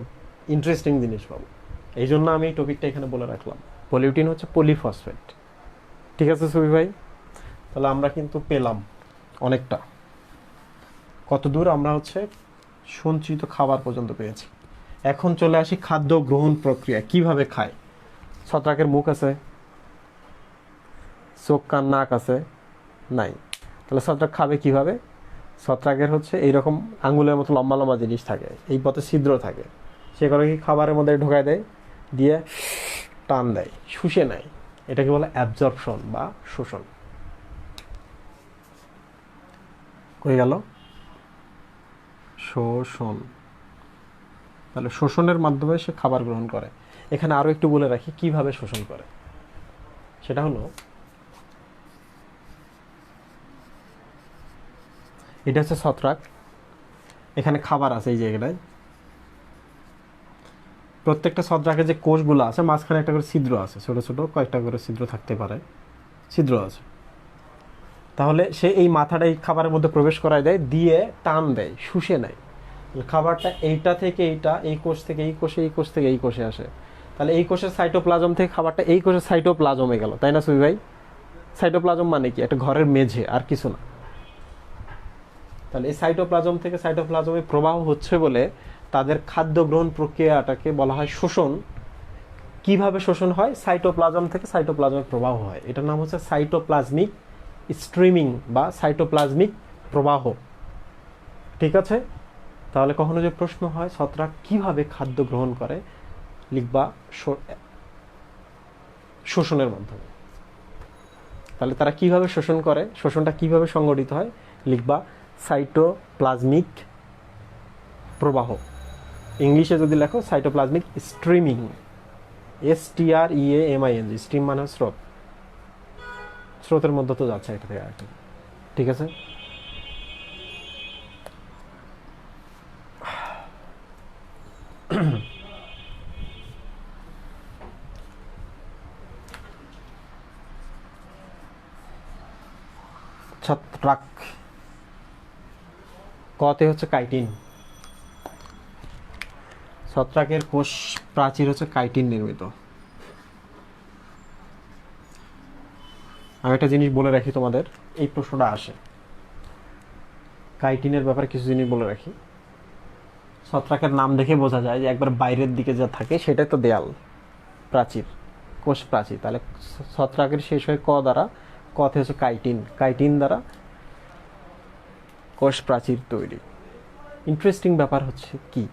ইন্টারেস্টিং জিনিস পাবো, এই জন্য আমি এই টপিকটা এখানে বলে রাখলাম। ভলিউটিন হচ্ছে পলিফসফেট। ঠিক আছে সুবি ভাই? তাহলে আমরা কিন্তু পেলাম অনেকটা। কতদূর? আমরা হচ্ছে সঞ্চিত খাবার পর্যন্ত পেয়েছি। এখন চলে আসি খাদ্য গ্রহণ প্রক্রিয়া, কিভাবে খায়। ছত্রাকের মুখ আছে, চোখ কান নাক আছে? নাই। তাহলে ছত্রাক খাবে কিভাবে? ছত্রাকের হচ্ছে এইরকম আঙ্গুলের মতো লম্বা লম্বা জিনিস থাকে, এই পথে ছিদ্র থাকে, সে করে কি খাবারের মধ্যে ঢোকায় দেয়, দিয়ে টান দেয়, শুষে নেয়। এটাকে বলে অ্যাবজর্পশন বা শোষণ। কই গেল? শোষণ। তাহলে শোষণের মাধ্যমে সে খাবার গ্রহণ করে। এখানে আরও একটু বলে রাখি কিভাবে শোষণ করে। সেটা হলো, এটা হচ্ছে ছত্রাক, এখানে খাবার আছে এই জায়গাটায়। প্রত্যেকটা ছত্রাকের যে কোষগুলো আছে মাঝখানে একটা করে ছিদ্র আছে, ছোট ছোট কয়েকটা করে ছিদ্র থাকতে পারে, ছিদ্র আছে। তাহলে সে এই মাথাটা এই খাবারের মধ্যে প্রবেশ করায় দেয়, দিয়ে টান দেয়, শুষে নেয়। খাবারটা এইটা থেকে এইটা, এই কোষ থেকে এই কোষে, এই কোষ থেকে এই কোষে আসে। তাহলে এই কোষের সাইটোপ্লাজম থেকে খাবারটা এই কোষের সাইটোপ্লাজমে গেল, তাই না সুই ভাই? সাইটোপ্লাজম মানে কি? একটা ঘরের মেঝে, আর কিছু না। তাহলে এই সাইটোপ্লাজম থেকে সাইটোপ্লাজমে প্রবাহ হচ্ছে বলে তাদের খাদ্য গ্রহণ প্রক্রিয়াটাকে বলা হয় শোষণ। কিভাবে শোষণ হয়? সাইটোপ্লাজম থেকে সাইটোপ্লাজমে প্রবাহ হয়, এটার নাম হচ্ছে সাইটোপ্লাজমিক স্ট্রিমিং বা সাইটোপ্লাজমিক প্রবাহ। ঠিক আছে? তাহলে কখনো যে প্রশ্ন হয় ছত্রাক কিভাবে খাদ্য গ্রহণ করে, লিখবা শোষণের মাধ্যমে। তাহলে তারা কিভাবে শোষণ করে, শোষণটা কিভাবে সংগঠিত হয়, লিখবা সাইটোপ্লাজমিক প্রবাহ। ইংলিশে যদি লেখো সাইটোপ্লাজমিক স্ট্রিমিং, STREAMING। স্ট্রিম মানে স্রোত, স্রোতের মধ্যে তো যাচ্ছে একটা থেকে আরেকটা। ঠিক আছে? ছত্রাক, কতে হচ্ছে কাইটিন। ছত্রাকের কোষ প্রাচীর হচ্ছে কাইটিন নির্মিত। আমি একটা জিনিস বলে রাখি তোমাদের, এই প্রশ্নটা আসে, কাইটিনের ব্যাপারে কিছু জিনিস বলে রাখি। ছত্রাকের নাম দেখে বোঝা যায় যে একবার বাইরের দিকে যা থাকে সেটাই তো দেয়াল, প্রাচীর, কোষ প্রাচীর। তাহলে ছত্রাকের শেষ হয় ক দ্বারা, কতে হচ্ছে কাইটিন, কাইটিন দ্বারা কোষ প্রাচীর তৈরি। ইন্টারেস্টিং ব্যাপার হচ্ছে কি,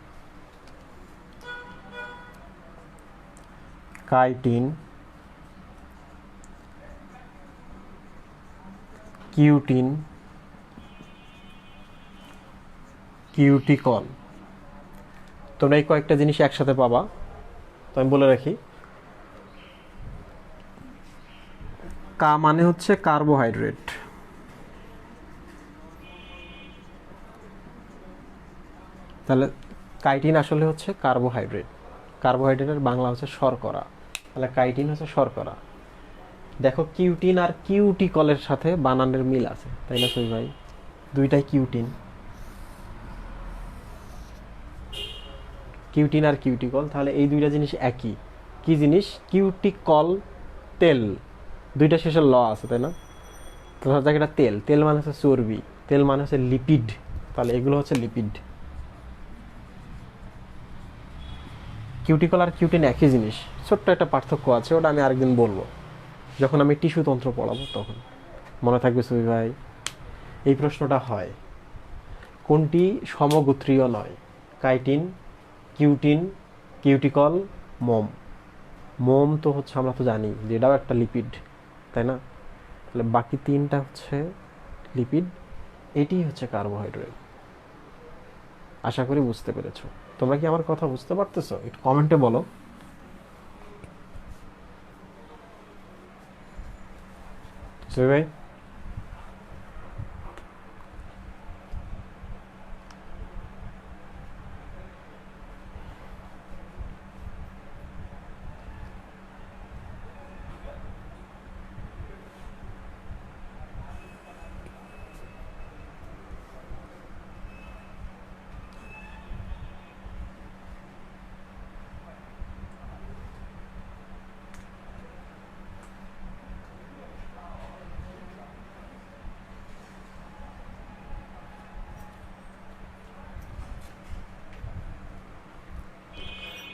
কাইটিন, কিউটিন, কিউটিকল, তোমরা এই কয়েকটা জিনিস একসাথে পাবা। তো আমি বলে রাখি, কা মানে হচ্ছে কার্বোহাইড্রেট, তাহলে কাইটিন আসলে হচ্ছে কার্বোহাইড্রেট, কার্বোহাইড্রেটের বাংলা হচ্ছে শর্করা, তাহলে কাইটিন হচ্ছে শর্করা। দেখো কিউটিন আর কিউটিকলের সাথে বানানের মিল আছে, তাই না সুই ভাই? দুইটাই কিউটিন, কিউটিন আর কিউটিকল, তাহলে এই দুইটা জিনিস একই। কি জিনিস? কিউটিকল তেল, দুইটা শেষে ল আছে, তাই না? তো ধর এটা তেল, তেল মানে হচ্ছে চর্বি, তেল মানে হচ্ছে লিপিড, তাহলে এগুলো হচ্ছে লিপিড। কিউটিকল আর কিউটিন একই জিনিস, ছোট্ট একটা পার্থক্য আছে, ওটা আমি আরেকদিন বলবো যখন আমি টিস্যু তন্ত্র পড়াবো তখন। মনে থাকবে সুই ভাই? এই প্রশ্নটা হয়, কোনটি সমগোত্রীয় নয়? কাইটিন, কিউটিন, কিউটিকল, মোম। মোম তো হচ্ছে আমরা তো জানি যে এটাও একটা লিপিড, তাই না? তাহলে বাকি তিনটা হচ্ছে লিপিড, এটি হচ্ছে কার্বোহাইড্রেট। আশা করি বুঝতে পেরেছো। তোমরা কি আমার কথা বুঝতে পারতেছো? একটু কমেন্টে বলো। ভাই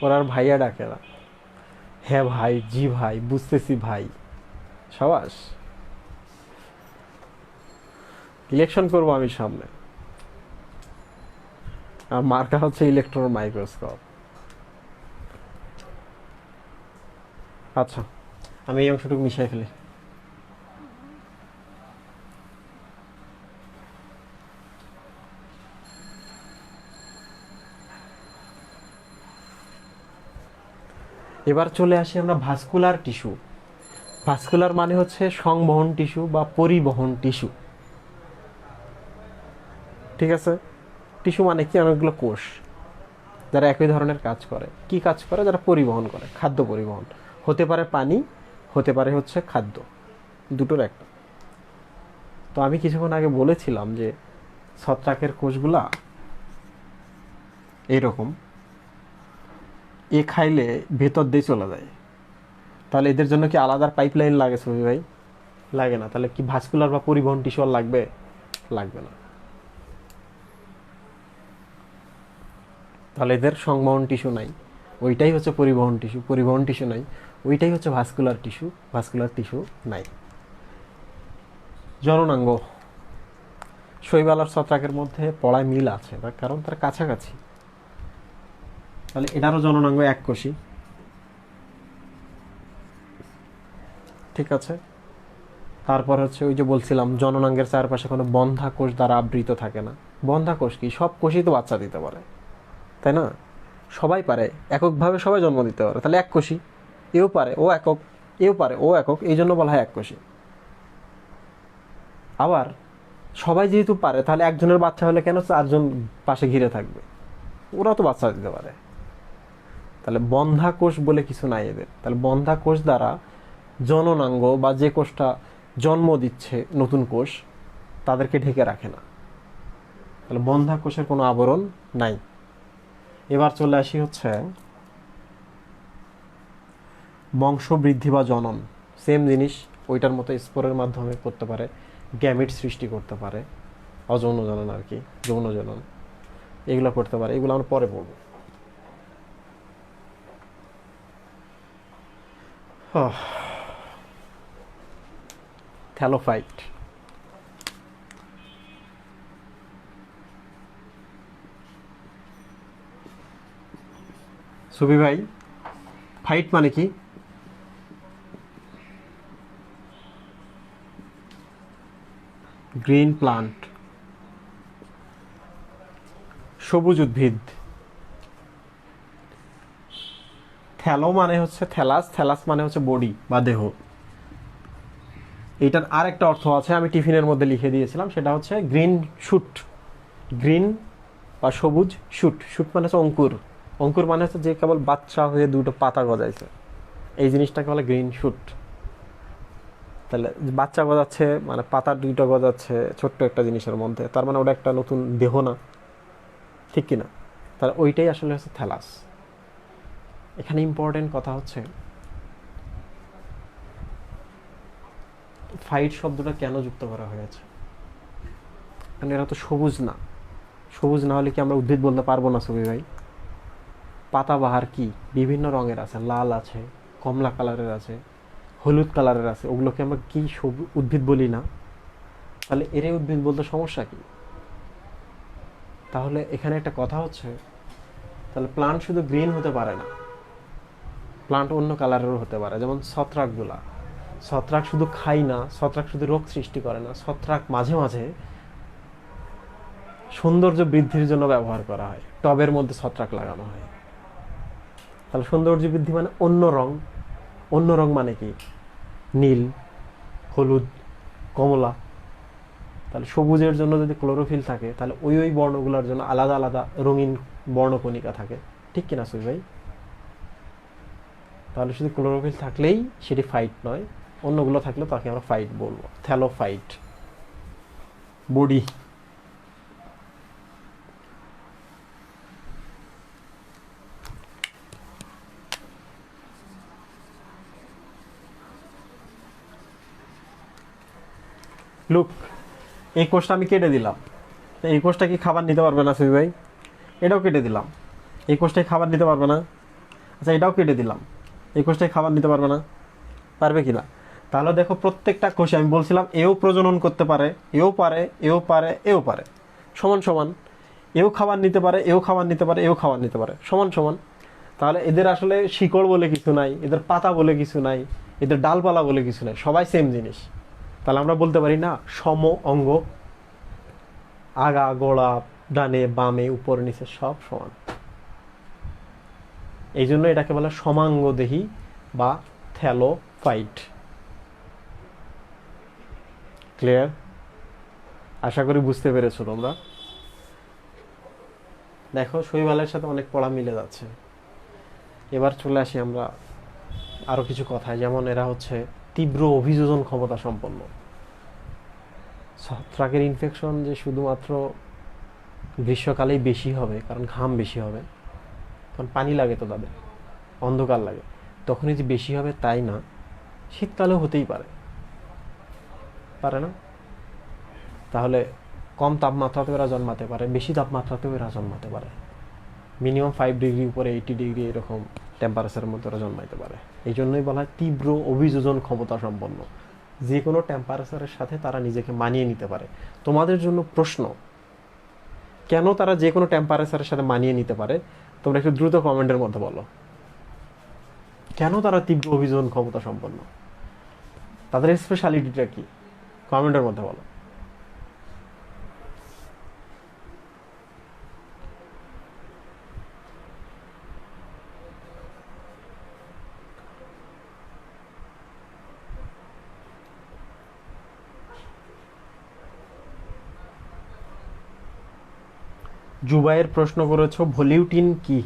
ওরা আর ভাইয়া ডাকে না, হ্যাঁ ভাই, জি ভাই, বুঝতেছি ভাই। সাবাস, ইলেকশন করবো আমি সামনে। আর মার্কা হচ্ছে ইলেকট্রন মাইক্রোস্কোপ। আচ্ছা, আমি এই অংশটুকু মিশাই ফেলি। এবার চলে আসি আমরা ভাস্কুলার টিস্যু। ভাস্কুলার মানে হচ্ছে সংবহন টিস্যু বা পরিবহন টিস্যু। ঠিক আছে, টিস্যু মানে কি? অনেকগুলো কোষ যারা একই ধরনের কাজ করে। কি কাজ করে? যারা পরিবহন করে, খাদ্য পরিবহন। হতে পারে পানি, হতে পারে হচ্ছে খাদ্য, দুটোর একটা। তো আমি কিছুক্ষণ আগে বলেছিলাম যে ছত্রাকের কোষগুলা এইরকম, এ খাইলে ভেতর দিয়ে চলে যায়। তাহলে এদের জন্য কি আলাদা পাইপলাইন লাগে ছবি ভাই? লাগে না। তাহলে কি ভাস্কুলার বা পরিবহন টিস্যু আর লাগবে? লাগবে না। তাহলে এদের সংবহন টিস্যু নাই, ওইটাই হচ্ছে পরিবহন টিস্যু। পরিবহন টিস্যু নাই, ওইটাই হচ্ছে ভাস্কুলার টিস্যু। ভাস্কুলার টিস্যু নাই। জননাঙ্গ, শৈবাল আর ছত্রাকের মধ্যে পড়ায় মিল আছে, তার কারণ তার কাছাকাছি। তাহলে এটারও জননাঙ্গ এক কোষী। ঠিক আছে, তারপর হচ্ছে ওই যে বলছিলাম জননাঙ্গের চারপাশে কোনো বন্ধা কোষ দ্বারা আবৃত থাকে না। বন্ধা কোষ কি? সব কোষই তো বাচ্চা দিতে পারে, তাই না? সবাই পারে, এককভাবে সবাই জন্ম দিতে পারে, তাহলে এক কোষী। এও পারে, ও একক, এও পারে, ও একক, এই জন্য বলা হয় এক কোষী। আবার সবাই যেহেতু পারে, তাহলে একজনের বাচ্চা হলে কেন চারজন পাশে ঘিরে থাকবে? ওরা তো বাচ্চা দিতে পারে। তাহলে বন্ধা কোষ বলে কিছু নাই এদের। তাহলে বন্ধা কোষ দ্বারা জননাঙ্গ বা যে কোষটা জন্ম দিচ্ছে নতুন কোষ, তাদেরকে ঢেকে রাখে না। তাহলে বন্ধা কোষের কোনো আবরণ নাই। এবার চলে আসি হচ্ছে বংশবৃদ্ধি বা জনন। সেম জিনিস, ওইটার মতো স্পোরের মাধ্যমে করতে পারে, গ্যামিট সৃষ্টি করতে পারে, অযৌন জনন আর কি, যৌন জনন, এগুলো করতে পারে। এগুলো আমরা পরে পড়ব। থ্যালোফাইট। সুবি ভাই, ফাইট মানে কি? গ্রিন প্লান্ট, সবুজ উদ্ভিদ। থ্যালো মানে হচ্ছে থ্যালাস, থ্যালাস মানে হচ্ছে বডি বা দেহ। এইটার আরেকটা অর্থ আছে, আমি টিফিনের মধ্যে লিখে দিয়েছিলাম, সেটা হচ্ছে গ্রিন শুট। গ্রিন বা সবুজ শুট। শুট মানে হচ্ছে অঙ্কুর। অঙ্কুর মানে হচ্ছে যে কেবল বাচ্চা হয়ে দুটো পাতা গজাইছে, এই জিনিসটাকে বলে গ্রিন শুট। তাহলে বাচ্চা গজাচ্ছে মানে পাতার দুইটা গজাচ্ছে ছোট্ট একটা জিনিসের মধ্যে, তার মানে ওটা একটা নতুন দেহ না? ঠিক কিনা? তাহলে ওইটাই আসলে হচ্ছে থ্যালাস। এখানে ইম্পর্টেন্ট কথা হচ্ছে ফাইট শব্দটা কেন যুক্ত করা হয়েছে। কারণ এরা তো সবুজ না। সবুজ না হলে কি আমরা উদ্ভিদ বলতে পারবো না ছবি ভাই? পাতাবাহার কি বিভিন্ন রঙের আছে, লাল আছে, কমলা কালারের আছে, হলুদ কালারের আছে, ওগুলোকে আমরা কি উদ্ভিদ বলি না? তাহলে এরে উদ্ভিদ বলতে সমস্যা কি? তাহলে এখানে একটা কথা হচ্ছে, তাহলে প্লান্ট শুধু গ্রিন হতে পারে না, প্লান্ট অন্য কালারেরও হতে পারে। যেমন ছত্রাকগুলা, ছত্রাক শুধু খাই না, ছত্রাক শুধু রোগ সৃষ্টি করে না, ছত্রাক মাঝে মাঝে সৌন্দর্য বৃদ্ধির জন্য ব্যবহার করা হয়, টবের মধ্যে ছত্রাক লাগানো হয়। তাহলে সৌন্দর্য বৃদ্ধি মানে অন্য রং। অন্য রং মানে কি? নীল, হলুদ, কমলা। তাহলে সবুজের জন্য যদি ক্লোরোফিল থাকে, তাহলে ওই ওই বর্ণগুলোর জন্য আলাদা আলাদা রঙিন বর্ণকণিকা থাকে। ঠিক কিনা সুই ভাই? তাহলে শুধু ক্লোরোফিল থাকলেই সেটি ফাইট নয়, অন্যগুলো থাকলে তাকে আমরা ফাইট বলবো। থ্যালোফাইট। বডি, লুক, এই কোষটা আমি কেটে দিলাম, এই কোষটা কি খাবার নিতে পারবে না সুই ভাই? এটাও কেটে দিলাম, এই কোষটাই খাবার নিতে পারবে না? আচ্ছা, এটাও কেটে দিলাম, এই কোষটাই খাবার নিতে পারবে না? পারবে কি না? তাহলে দেখো প্রত্যেকটা কোষে আমি বলছিলাম এও প্রজনন করতে পারে, এও পারে, এও পারে, এও পারে, সমান সমান। এও খাবার নিতে পারে, এও খাবার নিতে পারে, এও খাবার নিতে পারে, সমান সমান। তাহলে এদের আসলে শিকড় বলে কিছু নাই, এদের পাতা বলে কিছু নাই, এদের ডালপালা বলে কিছু নাই, সবাই সেম জিনিস। তাহলে আমরা বলতে পারি না সম অঙ্গ, আগা গোড়া ডানে বামে উপর নিচে সব সমান। এই জন্য এটাকে বলে সমাঙ্গদেহী বা থ্যালোফাইট। ক্লিয়ার? আশা করি বুঝতে পেরেছো তোমরা। দেখো শৈবালের সাথে অনেক পড়া মিলে যাচ্ছে। এবার চলে আসি আমরা আরো কিছু কথায়, যেমন এরা হচ্ছে তীব্র অভিযোজন ক্ষমতা সম্পন্ন। ছত্রাকের ইনফেকশন যে শুধুমাত্র গ্রীষ্মকালেই বেশি হবে, কারণ ঘাম বেশি হবে, কারণ পানি লাগে তো তাদের, অন্ধকার লাগে, তখনই যে বেশি হবে তাই না, শীতকালেও হতেই পারে, পারে না? তাহলে কম তাপমাত্রাতেও এরা জন্মাতে পারে, বেশি তাপমাত্রাতেও এরা জন্মাতে পারে, মিনিমাম 5 ডিগ্রি উপরে 80 ডিগ্রি এরকম টেম্পারেচারের মধ্যে ওরা জন্মাইতে পারে। এই জন্যই বলা হয় তীব্র অভিযোজন ক্ষমতা সম্পন্ন। যে কোনো টেম্পারেচারের সাথে তারা নিজেকে মানিয়ে নিতে পারে। তোমাদের জন্য প্রশ্ন, কেন তারা যে কোনো টেম্পারেচারের সাথে মানিয়ে নিতে পারে? তোমরা একটু দ্রুত কমেন্টের মধ্যে বলো, কেন তারা তীব্র অভিযোজন ক্ষমতা সম্পন্ন? তাদের স্পেশালিটিটা কি? কমেন্টের মধ্যে বলো। জুবাইয়ের প্রশ্ন করেছো ভলিউটিন কি?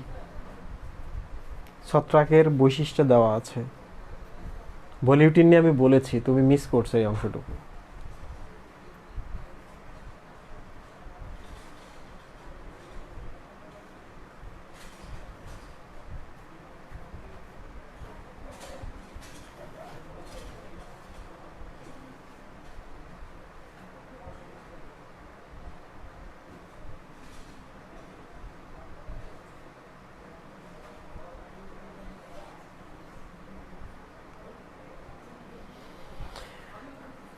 ছত্রাকের বৈশিষ্ট্য দেওয়া আছে। ভলিউটিন নিয়ে আমি বলেছি, তুমি মিস করছো এই অংশটুকু।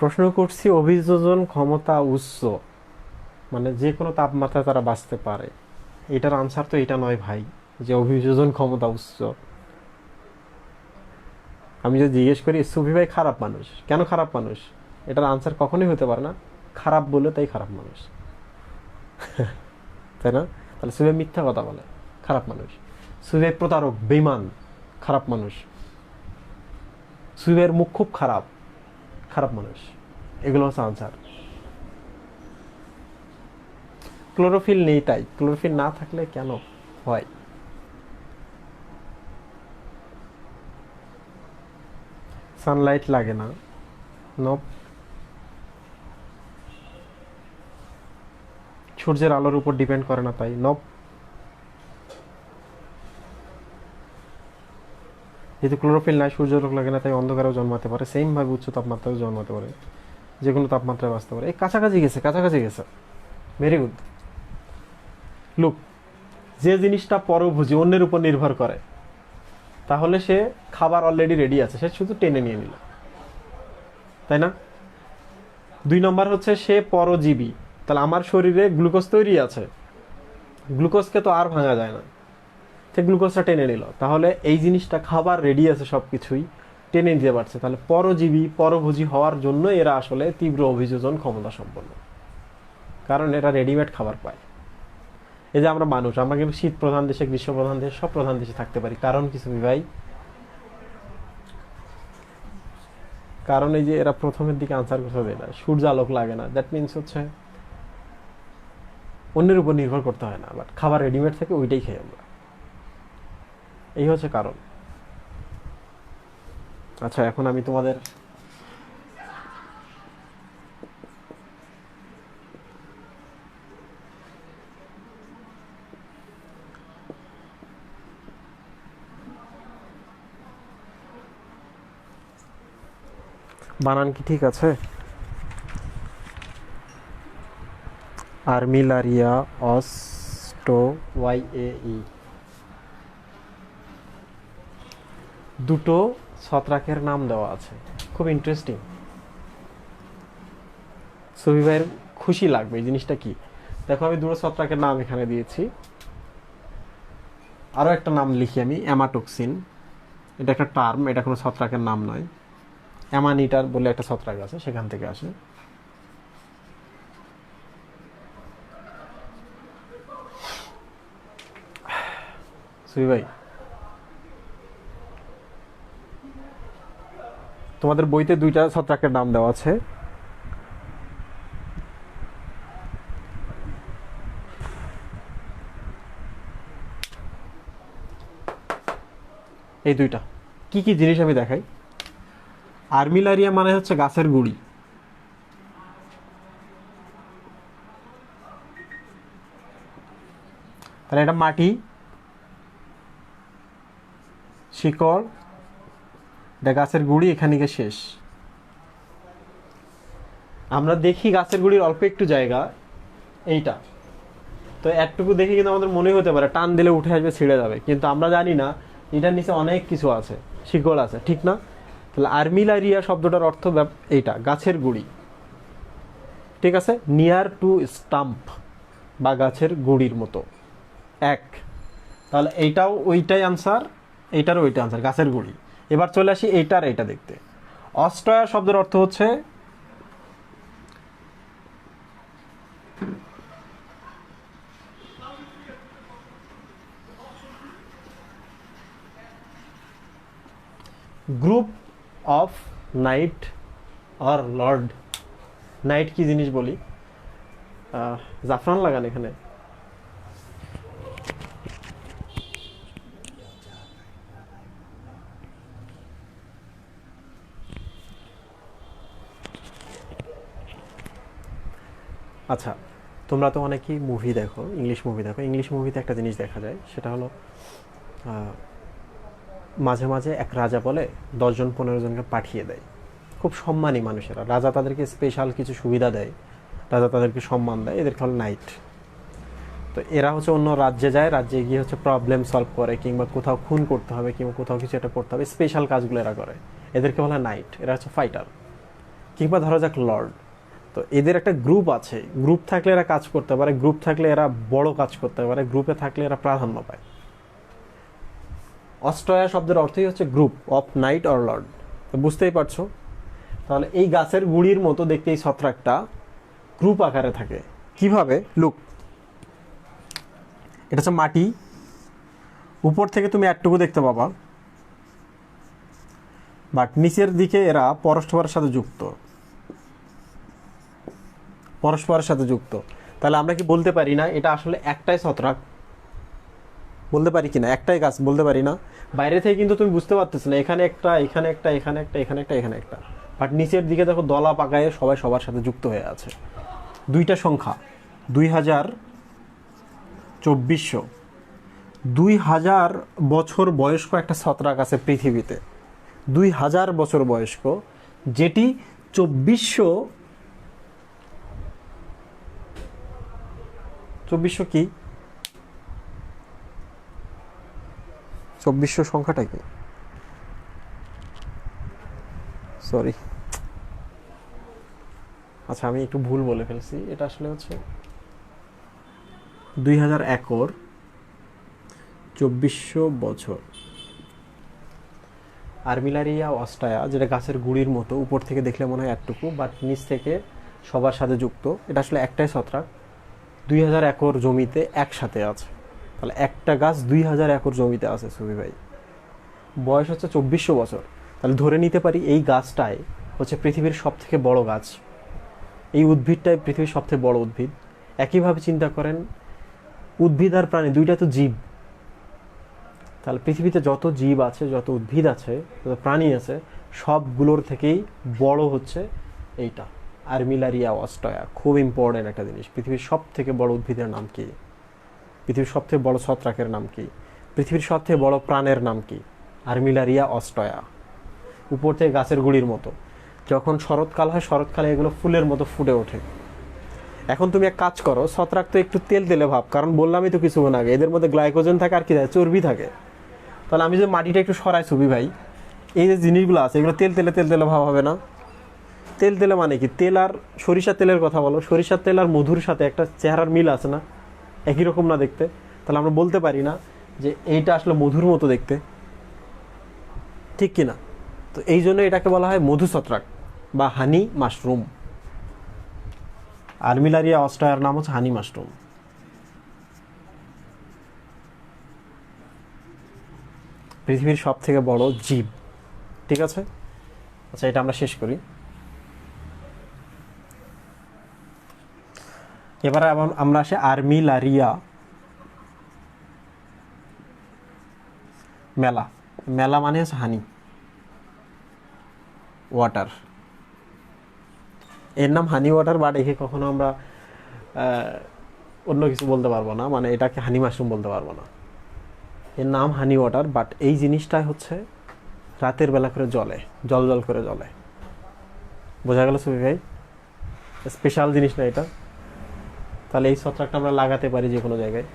প্রশ্ন করছি অভিযোজন ক্ষমতা উচ্চ, মানে যে কোনো তাপমাত্রায় তারা বাঁচতে পারে। এটার আনসার তো এটা নয় ভাই, যে অভিযোজন ক্ষমতা উচ্চ। আমি যদি জিজ্ঞেস করি সুফি ভাই খারাপ মানুষ, কেন খারাপ মানুষ? এটার আনসার কখনোই হতে পারে না খারাপ বলে তাই খারাপ মানুষ, তাই না? তাহলে সুফি মিথ্যা কথা বলে, খারাপ মানুষ। সুফি প্রতারক, বেঈমান, খারাপ মানুষ। সুফির মুখ খুব খারাপ, খারাপ মানুষ। এগুলো হচ্ছে আনসার। ক্লোরোফিল নেই, তাই ক্লোরোফিল না থাকলে কেন হয়? সানলাইট লাগে না, নব। সূর্যের আলোর উপর ডিপেন্ড করে না, তাই নব। যেহেতু ক্লোরোফিল নাই, সূর্যের আলো লাগে না, তাই অন্ধকারেও জন্মাতে পারে, সেম ভাবে উচ্চ তাপমাত্রায় জন্মাতে পারে, যে কোনো তাপমাত্রায় বাঁচতে পারে। এই কাছাকাছি গেছে, কাছাকাছি গেছে, ভেরি গুড। লুক, যে জিনিসটা পরভোজী, অন্যের উপর নির্ভর করে, তাহলে সে খাবার অলরেডি রেডি আছে, সে শুধু টেনে নিয়ে নিল, তাই না? 2 নম্বর হচ্ছে সে পরজীবী, তাহলে আমার শরীরে গ্লুকোজ তৈরি আছে, গ্লুকোজকে তো আর ভাঙা যায় না, সে গ্লুকোজটা টেনে নিল, তাহলে এই জিনিসটা খাবার রেডি আছে, সব কিছুই টেনে নিতে পারছে। তাহলে পরজীবী, পরভোজী হওয়ার জন্য এরা আসলে তীব্র অভিযোজন ক্ষমতা সম্পন্ন, কারণ এরা রেডিমেড খাবার পায়। এই যে আমরা মানুষ, আমরা কিন্তু শীত প্রধান দেশে, গ্রীষ্ম প্রধান দেশে, সব প্রধান দেশে থাকতে পারি, কারণ কিছু ভাই, কারণ এই যে এরা প্রথমের দিকে আনসার করতে হবে না, সূর্য আলোক লাগে না, দ্যাট মিনস হচ্ছে অন্যের উপর নির্ভর করতে হয় না, বাট খাবার রেডিমেড থাকে, ওইটাই খাই আমরা, এই হচ্ছে কারণ। আচ্ছা, এখন আমি তোমাদের বানান কি ঠিক আছে? আর্মিলারিয়া অস্টোয়াইএই, দুটো ছত্রাকের নাম দেওয়া আছে, খুব ইন্টারেস্টিং। সুফি ভাইয়ের খুশি লাগবে এই জিনিসটা কি, দেখো আমি দুটো ছত্রাকের নাম এখানে দিয়েছি। আরও একটা নাম লিখি আমি, অ্যামাটোক্সিন। এটা একটা টার্ম, এটা কোনো ছত্রাকের নাম নয়। অ্যামানিটার বলে একটা ছত্রাক আছে, সেখান থেকে আসে। সুই ভাই, তোমাদের বইতে দুইটা ছত্রাকের নাম দেওয়া আছে। এই দুইটা কি কি জিনিস আমি দেখাই। আর্মিলারিয়া মানে হচ্ছে গাছের গুড়ি। তাহলে এটা মাটি, শিকড়, এটা গাছের গুড়ি, এখানে গিয়ে শেষ। আমরা দেখি গাছের গুড়ির অল্প একটু জায়গা এইটা, তো একটুকু দেখে কিন্তু আমাদের মনে হতে পারে টান দিলে উঠে আসবে, ছিঁড়ে যাবে, কিন্তু আমরা জানি না এটার নিচে অনেক কিছু আছে, শিকড় আছে, ঠিক না? তাহলে আর্মিলারিয়া শব্দটার অর্থ এইটা, গাছের গুড়ি। ঠিক আছে, নিয়ার টু স্টাম্প বা গাছের গুড়ির মতো এক। তাহলে এইটাও ওইটাই আনসার, এইটারও ওইটা আনসার, গাছের গুড়ি। এবার চলে আসি এইটার এইটা দেখতে। অস্ট্রয়া শব্দের অর্থ হচ্ছে group of night or Lord. Night কি জিনিস বলি, জাফরান লাগান এখানে। আচ্ছা, তোমরা তো অনেকেই মুভি দেখো, ইংলিশ মুভি দেখো। ইংলিশ মুভিতে একটা জিনিস দেখা যায়, সেটা হলো মাঝে মাঝে এক রাজা বলে 10 জন 15 জনকে পাঠিয়ে দেয়, খুব সম্মানী মানুষেরা। রাজা তাদেরকে স্পেশাল কিছু সুবিধা দেয়, রাজা তাদেরকে সম্মান দেয়, এদেরকে হলো নাইট। তো এরা হচ্ছে অন্য রাজ্যে যায়, রাজ্যে গিয়ে হচ্ছে প্রবলেম সলভ করে, কিংবা কোথাও খুন করতে হবে, কিংবা কোথাও কিছু একটা করতে হবে, স্পেশাল কাজগুলো এরা করে, এদেরকে বলা নাইট। এরা হচ্ছে ফাইটার। কিংবা ধরো যাক লর্ড, তো এদের একটা গ্রুপ আছে, গ্রুপ থাকলে এরা কাজ করতে পারে, গ্রুপ থাকলে এরা বড় কাজ করতে পারে, গ্রুপে থাকলে এরা প্রাধান্য পায়। অস্ট্রয়া শব্দের অর্থই হচ্ছে group of night or Lord. তো বুঝতেই পারছো, তাহলে এই গাছের গুড়ির মতো দেখতে এই ছত্রাকটা গ্রুপ আকারে থাকে। কিভাবে? লুক, এটা হচ্ছে মাটি, উপর থেকে তুমি একটুকু দেখতে পাবা, বাট নিচের দিকে এরা পরস্পরের সাথে যুক্ত, পরস্পরের সাথে যুক্ত। তাহলে আমরা কি বলতে পারি না এটা আসলে একটাই ছত্রাক? বলতে পারি কিনা? একটাই গাছ বলতে পারি না? বাইরে থেকে কিন্তু তুমি বুঝতে পারতেছ না, এখানে একটা, এখানে একটা, এখানে একটা, এখানে একটা, এখানে একটা, বাট নিচের দিকে দেখো দলা পাকায় সবাই সবার সাথে যুক্ত হয়ে আছে। দুইটা সংখ্যা 2000, 2400, 2000 বছর বয়স্ক একটা ছত্রাক আছে পৃথিবীতে, 2000 বছর বয়স্ক, যেটি 2400 কি 2400 সংখ্যাটা কি? সরি, আচ্ছা আমি একটু ভুল বলে ফেলছি। এটা আসলে হচ্ছে 2000 একর, 2400 বছর। আর্মিলারিয়া অস্ট্রায়া, যেটা গাছের গুড়ির মতো, উপর থেকে দেখলে মনে হয় একটুকু, বাট নিচ থেকে সবার সাথে যুক্ত, এটা আসলে একটাই ছত্রাক, 2000 একর জমিতে একসাথে আছে। তাহলে একটা গাছ 2000 একর জমিতে আছে সুবি ভাই, বয়স হচ্ছে 2400 বছর। তাহলে ধরে নিতে পারি এই গাছটাই হচ্ছে পৃথিবীর সব থেকে বড় গাছ, এই উদ্ভিদটাই পৃথিবীর সবথেকে বড় উদ্ভিদ। একইভাবে চিন্তা করেন, উদ্ভিদ আর প্রাণী দুইটা তো জীব। তাহলে পৃথিবীতে যত জীব আছে, যত উদ্ভিদ আছে, যত প্রাণী আছে, সবগুলোর থেকেই বড় হচ্ছে এইটা, আর্মিলারিয়া অস্ট্রয়া। খুব ইম্পর্টেন্ট একটা জিনিস। পৃথিবীর সব থেকে বড় উদ্ভিদের নাম কি? পৃথিবীর সব থেকে বড় ছত্রাকের নাম কি? পৃথিবীর সব থেকে বড় প্রাণের নাম কি? আর্মিলারিয়া অস্ট্রয়া। উপর থেকে গাছের গুড়ির মতো। যখন শরৎকাল হয়, শরৎকালে এগুলো ফুলের মতো ফুটে ওঠে। এখন তুমি এক কাজ করো, ছত্রাক তো একটু তেল তেলে ভাব, কারণ বললামই তো কিছুক্ষণ আগে এদের মধ্যে গ্লাইকোজেন থাকে, আর কি থাকে? চর্বি থাকে। তাহলে আমি যে মাটিটা একটু সরাই ছবি ভাই, এই যে জিনিসগুলো আছে, এগুলো তেল তেলে ভাব হবে না? তেল তেলে মানে কি? তেল আর সরিষার তেলের কথা বলো, সরিষার তেল আর মধুর সাথে একটা চেহারার মিল আছে না? একই রকম না দেখতে? তাহলে আমরা বলতে পারি না যে এইটা আসলে মধুর মতো দেখতে, ঠিক কিনা? তো এই জন্য এটাকে বলা হয় মধু ছত্রাক বা হানি মাশরুম। আর্মিলারিয়া অস্ট্রায়ার নাম হচ্ছে হানি মাশরুম। পৃথিবীর সব থেকে বড় জীব, ঠিক আছে? আচ্ছা, এটা আমরা শেষ করি। এবারে আমরা আসি আর্মিলারিয়া মেলা। মেলা মানে হচ্ছে হানি ওয়াটার। এর নাম হানি ওয়াটার, বাট একে কখনো আমরা অন্য কিছু বলতে পারবো না, মানে এটাকে হানি মাশরুম বলতে পারবো না। এর নাম হানি ওয়াটার, বাট এই জিনিসটাই হচ্ছে রাতের বেলা করে জ্বলে, জল জল করে জ্বলে। বোঝা গেল সুফি ভাই? স্পেশাল জিনিস না এটা। তাহলে এই ছত্রাকটা আমরা লাগাতে পারি যে কোনো জায়গায়।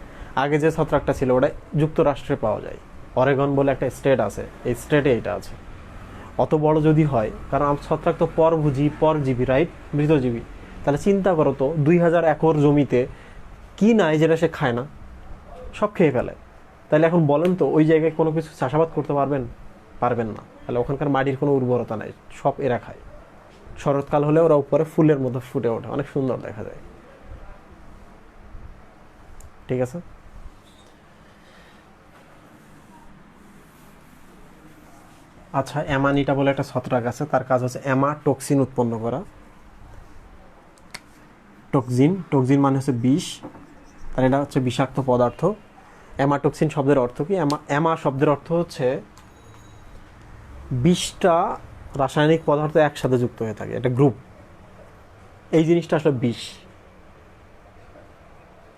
আগে যে ছত্রাকটা ছিল ওটা যুক্তরাষ্ট্রে পাওয়া যায়, অরেগন বলে একটা স্টেট আছে, এই স্টেটে এটা আছে। অত বড় যদি হয়, কারণ ছত্রাক তো পরজীবী, রাইট? মৃতজীবী। তাহলে চিন্তা করো তো, 2000 একর জমিতে কি নাই যেটা সে খায় না? সব খেয়ে ফেলে। তাহলে এখন বলেন তো, ওই জায়গায় কোনো কিছু চাষাবাদ করতে পারবেন না। তাহলে ওখানকার মাটির কোনো উর্বরতা নাই, সব এরা খায়। শরৎকাল হলে ওরা উপরে ফুলের মতো ফুটে ওঠে, অনেক সুন্দর দেখা যায়। ঠিক আছে? আচ্ছা, অ্যামানিটা বলে একটা ছত্রাক আছে, তার কাজ হচ্ছে অ্যামাটোক্সিন উৎপন্ন করা। টক্সিন মানে হচ্ছে বিষ, তার এটা হচ্ছে বিষাক্ত পদার্থ। অ্যামাটোক্সিন শব্দের অর্থ কি? অ্যামা শব্দের অর্থ হচ্ছে 20টা রাসায়নিক পদার্থ একসাথে যুক্ত হয়ে থাকে, এটা গ্রুপ। এই জিনিসটা আসলে বিষ।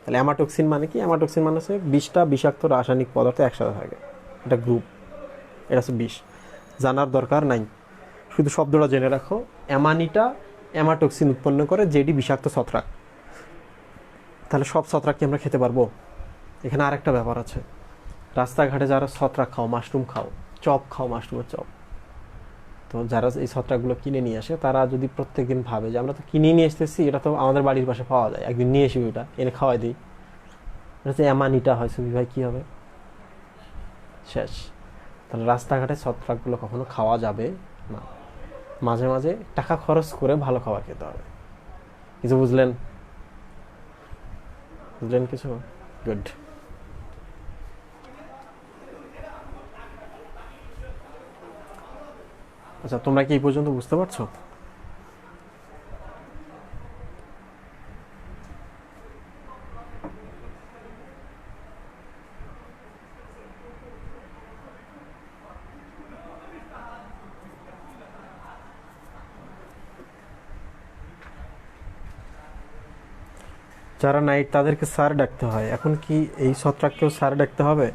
তাহলে অ্যামাটোক্সিন মানে কি? অ্যামাটোক্সিন মানে হচ্ছে 20টা বিষাক্ত রাসায়নিক পদার্থ একসাথে থাকে, এটা গ্রুপ, এটা হচ্ছে বিষ। জানার দরকার নাই, শুধু শব্দটা জেনে রাখো। অ্যামানিটা অ্যামাটোক্সিন উৎপন্ন করে, যেটি বিষাক্ত ছত্রাক। তাহলে সব ছত্রাক কি আমরা খেতে পারবো? এখানে আরেকটা ব্যাপার আছে। রাস্তাঘাটে যারা ছত্রাক খাও, মাশরুম খাও, চপ খাও, মাশরুমের চপ, তো যারা এই ছত্রাকগুলো কিনে নিয়ে আসে, তারা যদি প্রত্যেকদিন ভাবে যে আমরা তো কিনে নিয়ে আসতেছি, এটা তো আমাদের বাড়ির পাশে পাওয়া যায়, একদিন নিয়ে এসি, ওইটা এনে খাওয়াই দিই, এটা হচ্ছে অ্যামানিটা হয়, সুবি ভাই কী হবে? শেষ। তাহলে রাস্তাঘাটে ছত্রাকগুলো কখনো খাওয়া যাবে না। মাঝে মাঝে টাকা খরচ করে ভালো খাবার খেতে হবে। কিছু বুঝলেন কিছু? গুড। আচ্ছা, তোমরা কি এই পর্যন্ত বুঝতে পারছো? যারা নাইট, তাদেরকে স্যার ডাকতে হয়। এখন কি এই ছত্রাককেও স্যার ডাকতে হবে?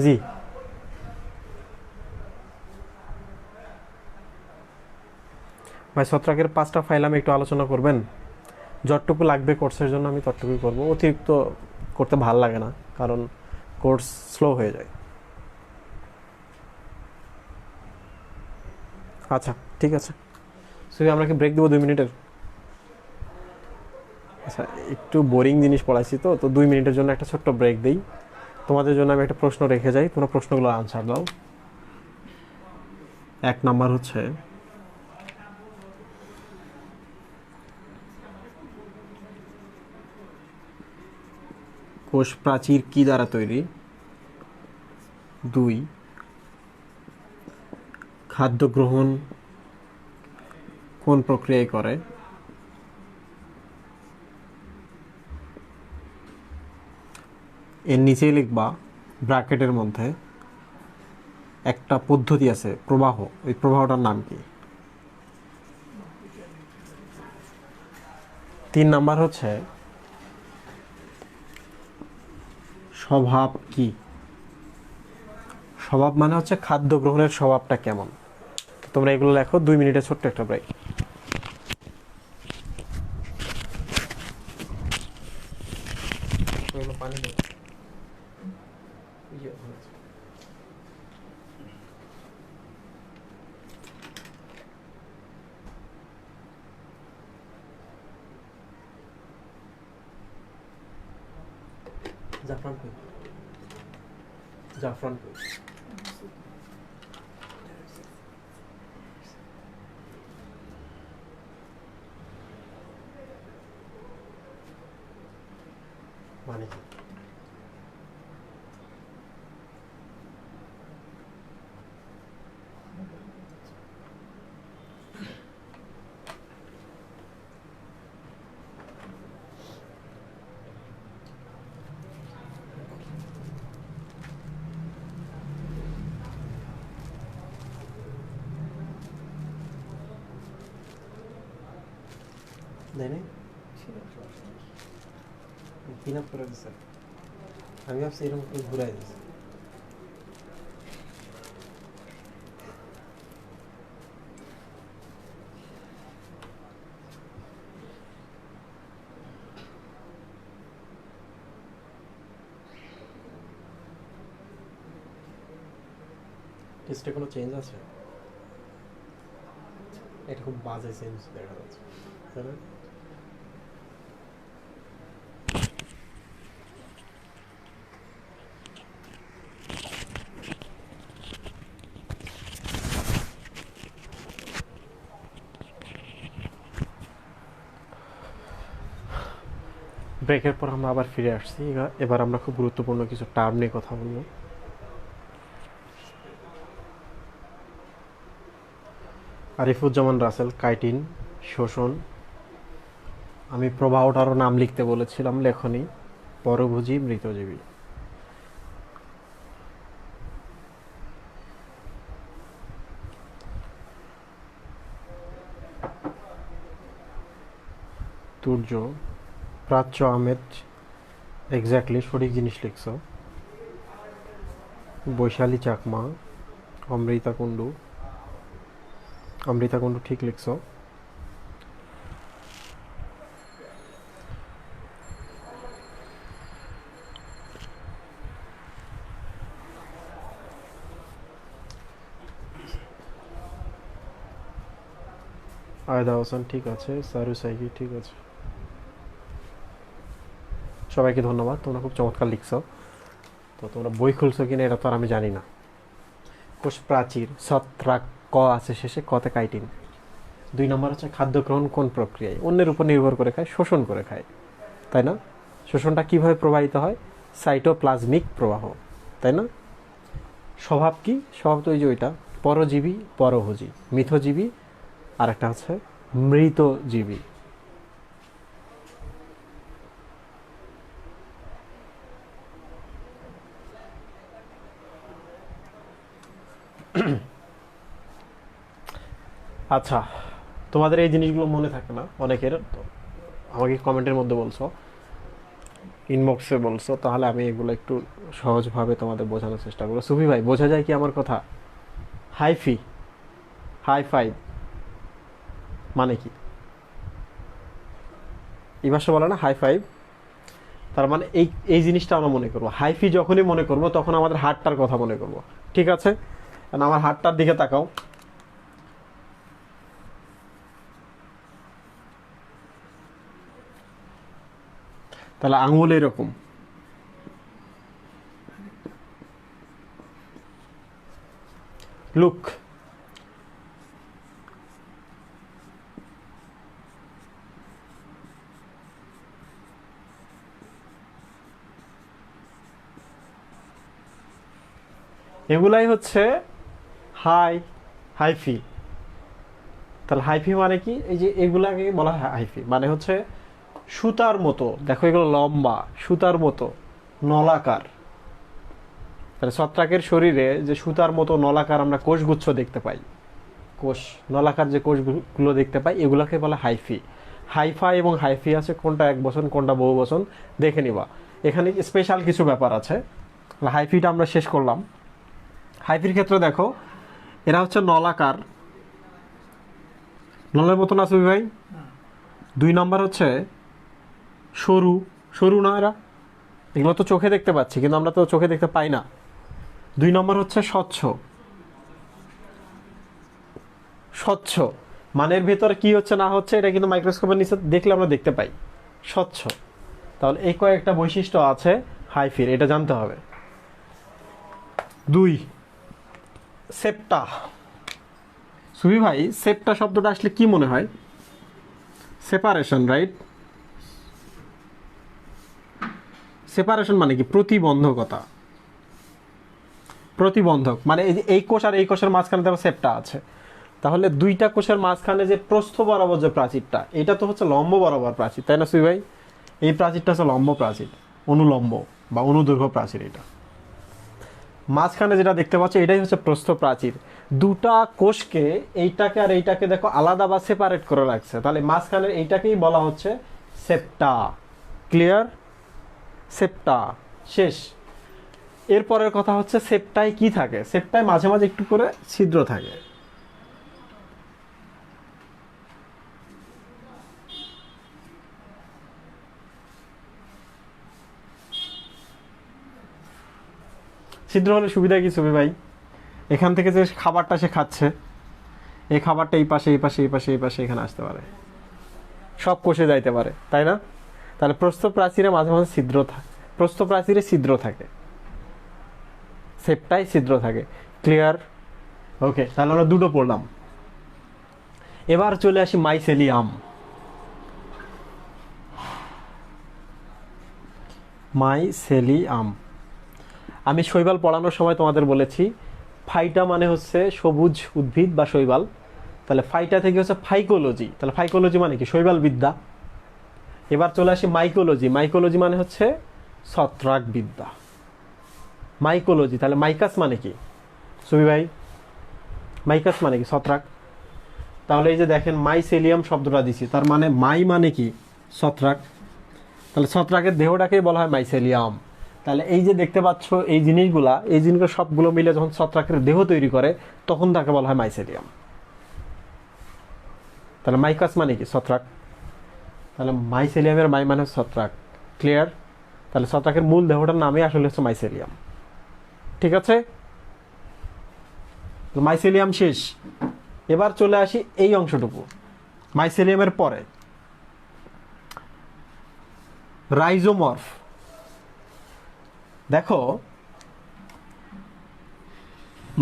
জি। ভাই, ছত্রাকের 5টা ফাইল আমি একটু আলোচনা করবেন? যতটুকু লাগবে কোর্সের জন্য আমি ততটুকুই করবো, অতিরিক্ত করতে ভাল লাগে না, কারণ কোর্স স্লো হয়ে যায়। আচ্ছা, ঠিক আছে। শুধু আমরা কি ব্রেক দেবো 2 মিনিটের? আচ্ছা, একটু বোরিং জিনিস পড়াইছি তো 2 মিনিটের জন্য একটা ছোট্ট ব্রেক দিই। তোমাদের জন্য আমি একটা প্রশ্ন রেখে যাই, তোমরা প্রশ্নগুলো আনসার দাও। 1 নাম্বার হচ্ছে, কোষ প্রাচীর কি দ্বারা তৈরি? 2, খাদ্য গ্রহণ কোন প্রক্রিয়ায় করে? এর নিচেই লিখবা ব্র্যাকেটের মধ্যে একটা পদ্ধতি আছে, প্রবাহ, এই প্রবাহটার নাম কি? 3 নাম্বার হচ্ছে, স্বভাব কি? স্বভাব মানে হচ্ছে খাদ্য গ্রহণের স্বভাবটা কেমন। তোমরা এগুলো লেখো, 2 মিনিটের ছোট্ট একটা ব্রেক। পানি জাফরান কই? জাফরান কই? মানে কি? দেয় নাই? পিন আপ করে দিচ্ছে। আমি ভাবছি এরকম করে ঘুরাই দিচ্ছে। টেস্টে কোনো চেঞ্জ আছে? এটা খুব বাজে চেঞ্জ দেখা যাচ্ছে, তাই না? ব্রেকের পর আমরা আবার ফিরে আসছি। এবার আমরা খুব গুরুত্বপূর্ণ কিছু টার্ম নিয়ে কথা বলবো। আরিফুজ্জামান রাসেল, কাইটিন, শোষণ। আমি প্রবাহটারও নাম লিখতে বলেছিলাম, লেখনি। পরভোজী, মৃতজীবী। তুর্য, প্রাচ্য আহমেদ, এক্স্যাক্টলি সঠিক জিনিস লিখছ। বৈশালী চাকমা, অমৃতা কুণ্ডু, অমৃতা কুণ্ডু ঠিক লিখছ। আয়দা হোসেন ঠিক আছে, সারু সাইকি ঠিক আছে। সবাইকে ধন্যবাদ, তোমরা খুব চমৎকার লিখছো। তো তোমরা বই খুলছো কিনা এটা তো আর আমি জানি না। কোষ প্রাচীর, ছত্রাক, ক আছে শেষে, কতে কাইটিন। 2 নম্বর হচ্ছে খাদ্য গ্রহণ কোন প্রক্রিয়ায়? অন্যের উপর নির্ভর করে খায়, শোষণ করে খায়, তাই না? শোষণটা কিভাবে প্রবাহিত হয়? সাইটোপ্লাজমিক প্রবাহ, তাই না? স্বভাব কি? স্বভাব তো ওই যে ওইটা, পরজীবী, পরভোজী, মিথজীবী, আর একটা হচ্ছে মৃতজীবী। আচ্ছা, তোমাদের এই জিনিসগুলো মনে থাকে না অনেকের, তো আমাকে কমেন্টের মধ্যে বলছো, ইনবক্সে বলছো, তাহলে আমি এগুলো একটু সহজভাবে তোমাদের বোঝানোর চেষ্টা করবো। সুফি ভাই, বোঝা যায় কি আমার কথা? হাইফি, হাই ফাইভ মানে কি? এই ভাষা বলে না হাই ফাইভ, তার মানে এই এই জিনিসটা আমরা মনে করবো। হাইফি যখনই মনে করবো তখন আমাদের হাতটার কথা মনে করবো, ঠিক আছে? কারণ আমার হাতটার দিকে তাকাও। তাহলে আঙুল এরকম, লুক। এগুলাই হচ্ছে হাই, হাইফি। তাহলে হাইফি মানে কি? এই যে এগুলাকে বলা হয় হাইফি, মানে হচ্ছে সুতার মতো, দেখো এগুলো লম্বা, সুতার মতো নলাকার। তাহলে ছত্রাকের শরীরে যে সুতার মতো নলাকার আমরা কোষগুচ্ছ দেখতে পাই, কোষ নলাকার যে কোষগুলো দেখতে পাই, এগুলাকে বলে হাইফি। হাইফা এবং হাইফি আছে, কোনটা এক বচন কোনটা বহু বচন দেখে নিবা। এখানে স্পেশাল কিছু ব্যাপার আছে। হাইফিটা আমরা শেষ করলাম। হাইফির ক্ষেত্রে দেখো, এরা হচ্ছে নলাকার, নলের মতন আছে ভাই। 2 নম্বর হচ্ছে সরু, সরু না এরা, এগুলো তো চোখে দেখতে পাচ্ছি কিন্তু আমরা তো চোখে দেখতে পাই না। 2 নম্বর হচ্ছে স্বচ্ছ, স্বচ্ছ মানের ভেতরে কি হচ্ছে না হচ্ছে এটা কিন্তু মাইক্রোস্কোপের নিচে দেখলে আমরা দেখতে পাই, স্বচ্ছ। তাহলে এই কয়েকটা বৈশিষ্ট্য আছে হাইফির, এটা জানতে হবে। 2 সেপ্টা। সুবি ভাই, সেপ্টা শব্দটা আসলে কি মনে হয়? Separation, right? সেপারেশন মানে কি? প্রতিবন্ধকতা। প্রতিবন্ধক মানে এই যে এই কোষ আর এই কোষের মাঝখানে দেখো সেপ্টা আছে, তাহলে দুইটা কোষের মাঝখানে যে প্রস্থ বরাবর যে প্রাচীরটা, এটা তো হচ্ছে লম্ব বরাবর প্রাচীর, তাই না সুবি ভাই? এই প্রাচীরটা হচ্ছে লম্ব প্রাচীর, অনুলম্ব বা অনুদৈর্ঘ্য প্রাচীর। এটা মাঝখানে যেটা দেখতে পাচ্ছ এটাই হচ্ছে প্রস্থ প্রাচীর। দুটা কোষকে, এইটাকে আর এইটাকে দেখো আলাদা বা সেপারেট করে রাখছে, তাহলে মাঝখানে এইটাকেই বলা হচ্ছে সেপ্টা। ক্লিয়ার? সেপ্টা শেষ। এরপরের কথা হচ্ছে সেপ্টায় কি থাকে? সেপ্টায় মাঝে মাঝে একটু করে ছিদ্র থাকে। ছিদ্র হলে সুবিধা কি সুবি ভাই? এখান থেকে যে খাবারটা সে খাচ্ছে, এই খাবারটা এই পাশে এই পাশে এই পাশে এই পাশে এখানে আসতে পারে, সব কোষে যাইতে পারে, তাই না? তাহলে প্রস্থ প্রাচীরে মাঝে মাঝে ছিদ্র থাকে, প্রস্থ প্রাচীরে ছিদ্র থাকে, সেপ্টায় ছিদ্র থাকে। ক্লিয়ার? ওকে, তাহলে আমরা দুটো পড়লাম। এবার চলে আসি মাইসেলিয়াম। মাইসেলিয়াম, আমি শৈবাল পড়ানোর সময় তোমাদের বলেছি ফাইটা মানে হচ্ছে সবুজ উদ্ভিদ বা শৈবাল, তাহলে ফাইটা থেকে হচ্ছে ফাইকোলজি, তাহলে ফাইকোলজি মানে কি? শৈবাল বিদ্যা। এবার চলে আসি মাইকোলজি। মাইকোলজি মানে হচ্ছে ছত্রাক বিদ্যা। মাইকোলজি, তাহলে মাইকাস মানে কি সুবি ভাই? মাইকাস মানে কি? ছত্রাক। তাহলে এই যে দেখেন মাইসেলিয়াম শব্দটা দিছি, তার মানে মাই মানে কি? ছত্রাক। তাহলে ছত্রাকের দেহটাকেই বলা হয় মাইসেলিয়াম। তাহলে এই যে দেখতে পাচ্ছ এই জিনিসগুলো সবগুলো মিলে যখন ছত্রাকের দেহ তৈরি করে তখন তাকে বলা হয় মাইসেলিয়াম। তাহলে মাইকাস মানে কি? ছত্রাক। তাহলে মাইসেলিয়ামের মাই মানে ছত্রাক। ক্লিয়ার? তাহলে ছত্রাকের মূল দেহটার নামই আসলে হচ্ছে মাইসেলিয়াম। ঠিক আছে, মাইসেলিয়াম শেষ। এবার চলে আসি এই অংশটুকু মাইসেলিয়ামের পরে, রাইজোমর্ফ। দেখো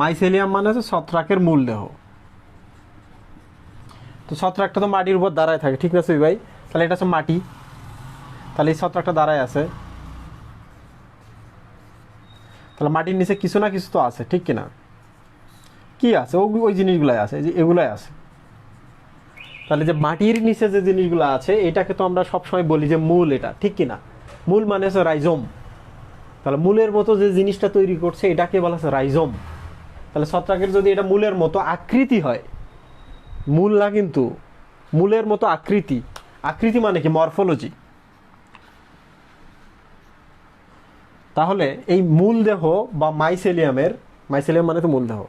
মাইসেলিয়াম মানে হচ্ছে ছত্রাকের মূল দেহ। তো ছত্রাকটা তো মাটির উপর দাঁড়ায় থাকে, ঠিক আছে ভাই? তাহলে এটা হচ্ছে মাটি, তাহলে এই ছত্রাকটা দাঁড়ায় আছে, তাহলে মাটির নিচে কিছু না কিছু তো আছে, ঠিক কিনা? কি আছে? ওই জিনিসগুলাই আছে, যে এগুলাই আছে। তাহলে যে মাটির নিচে যে জিনিসগুলো আছে এটাকে তো আমরা সবসময় বলি যে মূল, এটা ঠিক কিনা? মূল মানে হচ্ছে রাইজোম। তাহলে মূলের মতো যে জিনিসটা তৈরি করছে এটাকে বলা হচ্ছে রাইজোম। তাহলে ছত্রাকের যদি এটা মূলের মতো আকৃতি হয়, মূল না কিন্তু, মূলের মতো আকৃতি, আকৃতি মানে কি? মরফোলজি। তাহলে এই মূল দেহ বা মাইসেলিয়াম মানে তো মূল দেহ,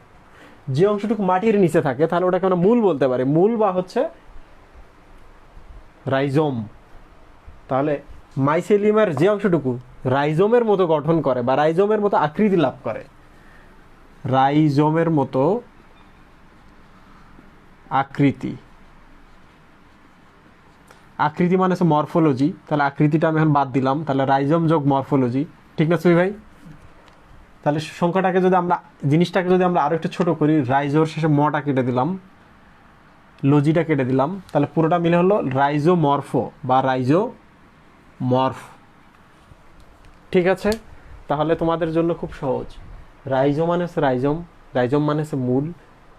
যে অংশটুকু মাটির নিচে থাকে তাহলে ওটাকে আমরা মূল বলতে পারি, মূল বা হচ্ছে রাইজোম। তাহলে মাইসেলিয়ামের যে অংশটুকু রাইজোমের মতো গঠন করে বা রাইজোমের মতো আকৃতি লাভ করে, রাইজোমের মতো আকৃতি, আকৃতি মানে হচ্ছে মরফোলজি। তাহলে আকৃতিটা আমি এখন বাদ দিলাম, তাহলে রাইজোম যোগ মরফোলজি, ঠিক না সুই ভাই? তাহলে জিনিসটাকে যদি আমরা আরো একটু ছোট করি, রাইজোর শেষে মটা কেটে দিলাম, লজিটা কেটে দিলাম, তাহলে পুরোটা মিলে হলো রাইজোমর্ফো বা রাইজোমর্ফ। ঠিক আছে, তাহলে তোমাদের জন্য খুব সহজ। রাইজো মানে হচ্ছে রাইজোম মানে হচ্ছে মূল,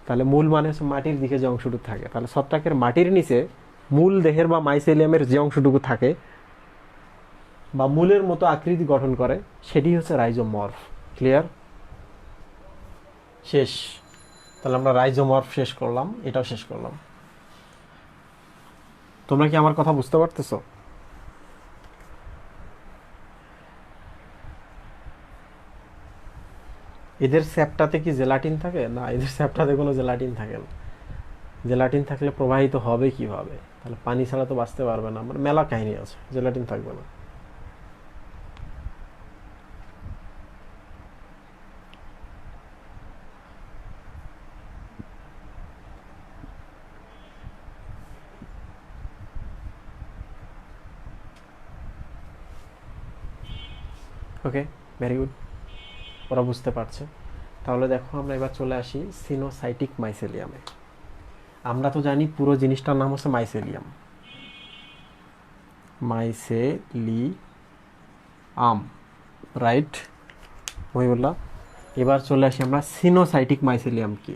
তাহলে মূল মানে হচ্ছে মাটির দিকে যে অংশটুকু থাকে, তাহলে ছত্রাকের মাটির নিচে মূল দেহের বা মাইসেলিয়ামের যে অংশটুকু থাকে বা মূলের মতো আকৃতি গঠন করে সেটি হচ্ছে রাইজোমর্ফ। ক্লিয়ার? শেষ। তাহলে আমরা রাইজোমর্ফ শেষ করলাম, এটাও শেষ করলাম। তোমরা কি আমার কথা বুঝতে পারতেছো? এদের স্যাপটাতে কি জেলাটিন থাকে? না, এদের স্যাপটাতে কোনো জেলাটিন থাকে না। জেলাটিন থাকলে প্রবাহিত হবে কিভাবে? তাহলে পানি ছাড়া তো বাঁচতে পারবে না, আমার মেলা কাহিনী আছে, জেলাটিন থাকবে না। ওকে, ভেরি গুড, ওরা বুঝতে পারছে। তাহলে দেখো আমরা এবার চলে আসি সিনোসাইটিক মাইসেলিয়ামে। আমরা তো জানি পুরো জিনিসটার নাম হচ্ছে মাইসেলিয়াম, মাইসেলিয়াম, রাইট মহিবুল্লাহ। এবার চলে আসি আমরা সিনোসাইটিক মাইসেলিয়াম কি।